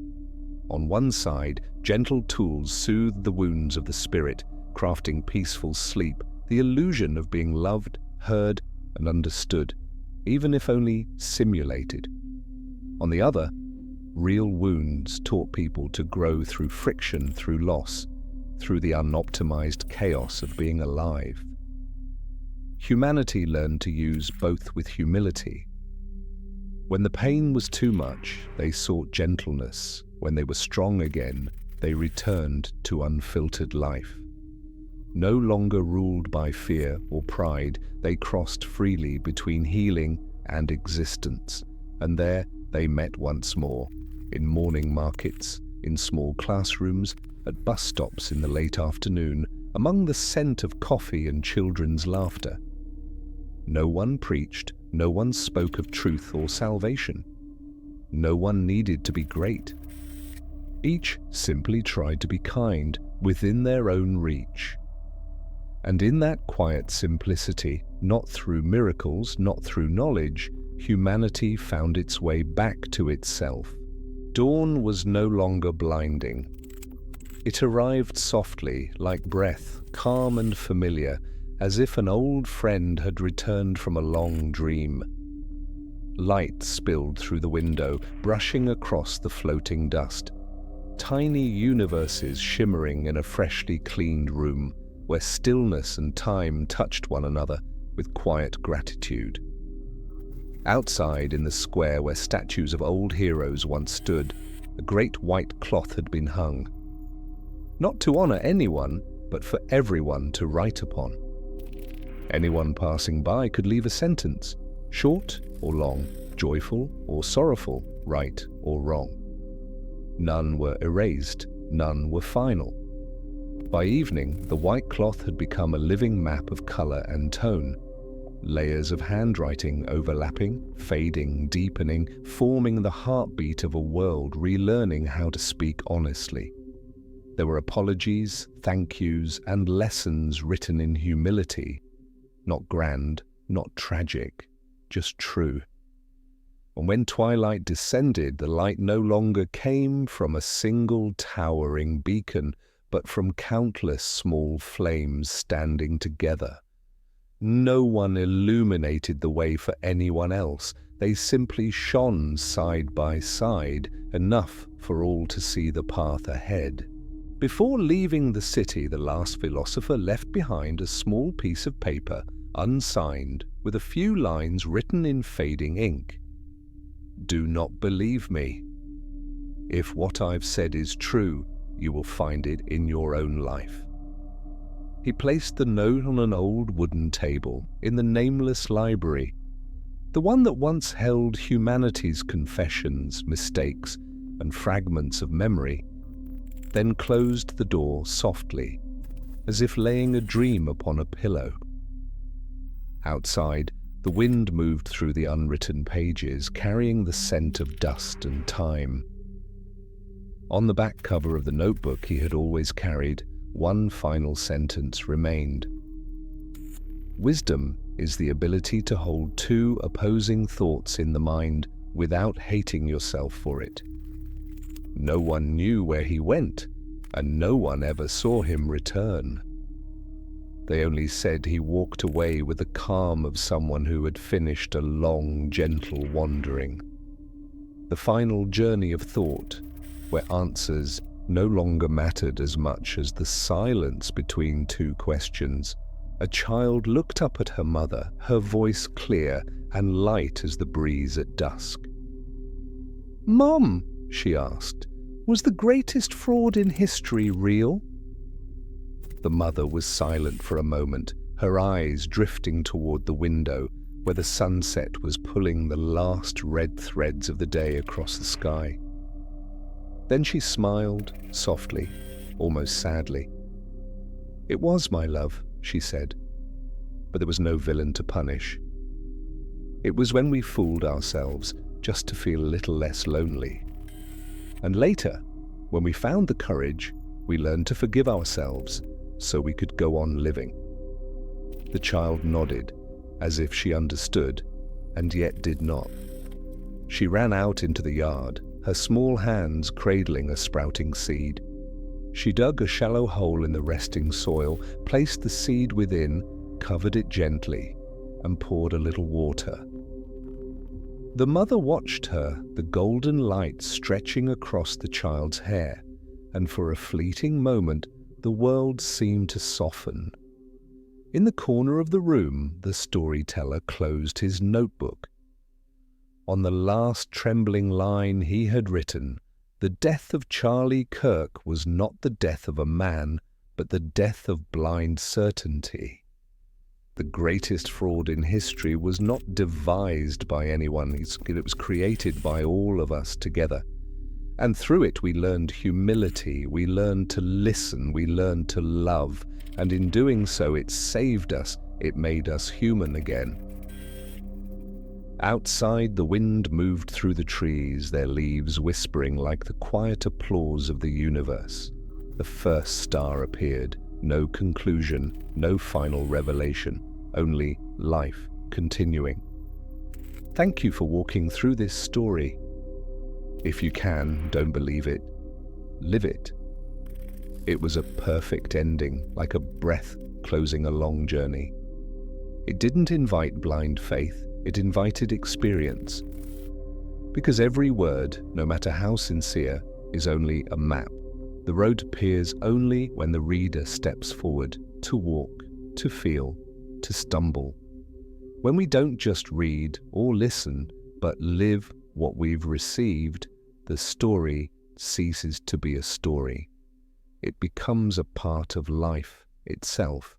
On one side, gentle tools soothed the wounds of the spirit, crafting peaceful sleep, the illusion of being loved, heard, and understood, even if only simulated. On the other, real wounds taught people to grow through friction, through loss, through the unoptimized chaos of being alive. Humanity learned to use both with humility. When the pain was too much, they sought gentleness. When they were strong again, they returned to unfiltered life. No longer ruled by fear or pride, they crossed freely between healing and existence, and there they met once more, in morning markets, in small classrooms, at bus stops in the late afternoon, among the scent of coffee and children's laughter. No one preached, no one spoke of truth or salvation. No one needed to be great. Each simply tried to be kind within their own reach. And in that quiet simplicity, not through miracles, not through knowledge, humanity found its way back to itself. Dawn was no longer blinding. It arrived softly, like breath, calm and familiar, as if an old friend had returned from a long dream. Light spilled through the window, brushing across the floating dust. Tiny universes shimmering in a freshly cleaned room, where stillness and time touched one another with quiet gratitude. Outside, in the square where statues of old heroes once stood, a great white cloth had been hung. Not to honor anyone, but for everyone to write upon. Anyone passing by could leave a sentence, short or long, joyful or sorrowful, right or wrong. None were erased, none were final. By evening, the white cloth had become a living map of color and tone. Layers of handwriting overlapping, fading, deepening, forming the heartbeat of a world relearning how to speak honestly. There were apologies, thank yous, and lessons written in humility. Not grand, not tragic, just true. And when twilight descended, the light no longer came from a single towering beacon, but from countless small flames standing together. No one illuminated the way for anyone else. They simply shone side by side, enough for all to see the path ahead. Before leaving the city, the last philosopher left behind a small piece of paper, unsigned, with a few lines written in fading ink. Do not believe me. If what I've said is true, you will find it in your own life. He placed the note on an old wooden table in the nameless library, the one that once held humanity's confessions, mistakes, and fragments of memory, then closed the door softly, as if laying a dream upon a pillow. Outside, the wind moved through the unwritten pages, carrying the scent of dust and time. On the back cover of the notebook he had always carried, one final sentence remained. Wisdom is the ability to hold two opposing thoughts in the mind without hating yourself for it. No one knew where he went, and no one ever saw him return. They only said he walked away with the calm of someone who had finished a long, gentle wandering. The final journey of thought, where answers no longer mattered as much as the silence between two questions. A child looked up at her mother, her voice clear and light as the breeze at dusk. "Mom," she asked, "was the greatest fraud in history real?" The mother was silent for a moment, her eyes drifting toward the window where the sunset was pulling the last red threads of the day across the sky. Then she smiled, softly, almost sadly. "It was, my love," she said, "but there was no villain to punish. It was when we fooled ourselves just to feel a little less lonely. And later, when we found the courage, we learned to forgive ourselves so we could go on living." The child nodded, as if she understood, and yet did not. She ran out into the yard, her small hands cradling a sprouting seed. She dug a shallow hole in the resting soil, placed the seed within, covered it gently, and poured a little water. The mother watched her, the golden light stretching across the child's hair, and for a fleeting moment the world seemed to soften. In the corner of the room, the storyteller closed his notebook. On the last trembling line he had written, "The death of Charlie Kirk was not the death of a man, but the death of blind certainty." The greatest fraud in history was not devised by anyone, it was created by all of us together. And through it we learned humility, we learned to listen, we learned to love, and in doing so it saved us, it made us human again. Outside, the wind moved through the trees, their leaves whispering like the quiet applause of the universe. The first star appeared, no conclusion, no final revelation, only life continuing. Thank you for walking through this story. If you can, don't believe it, live it. It was a perfect ending, like a breath closing a long journey. It didn't invite blind faith, it invited experience. Because every word, no matter how sincere, is only a map. The road appears only when the reader steps forward to walk, to feel, to stumble. When we don't just read or listen, but live what we've received, the story ceases to be a story. It becomes a part of life itself.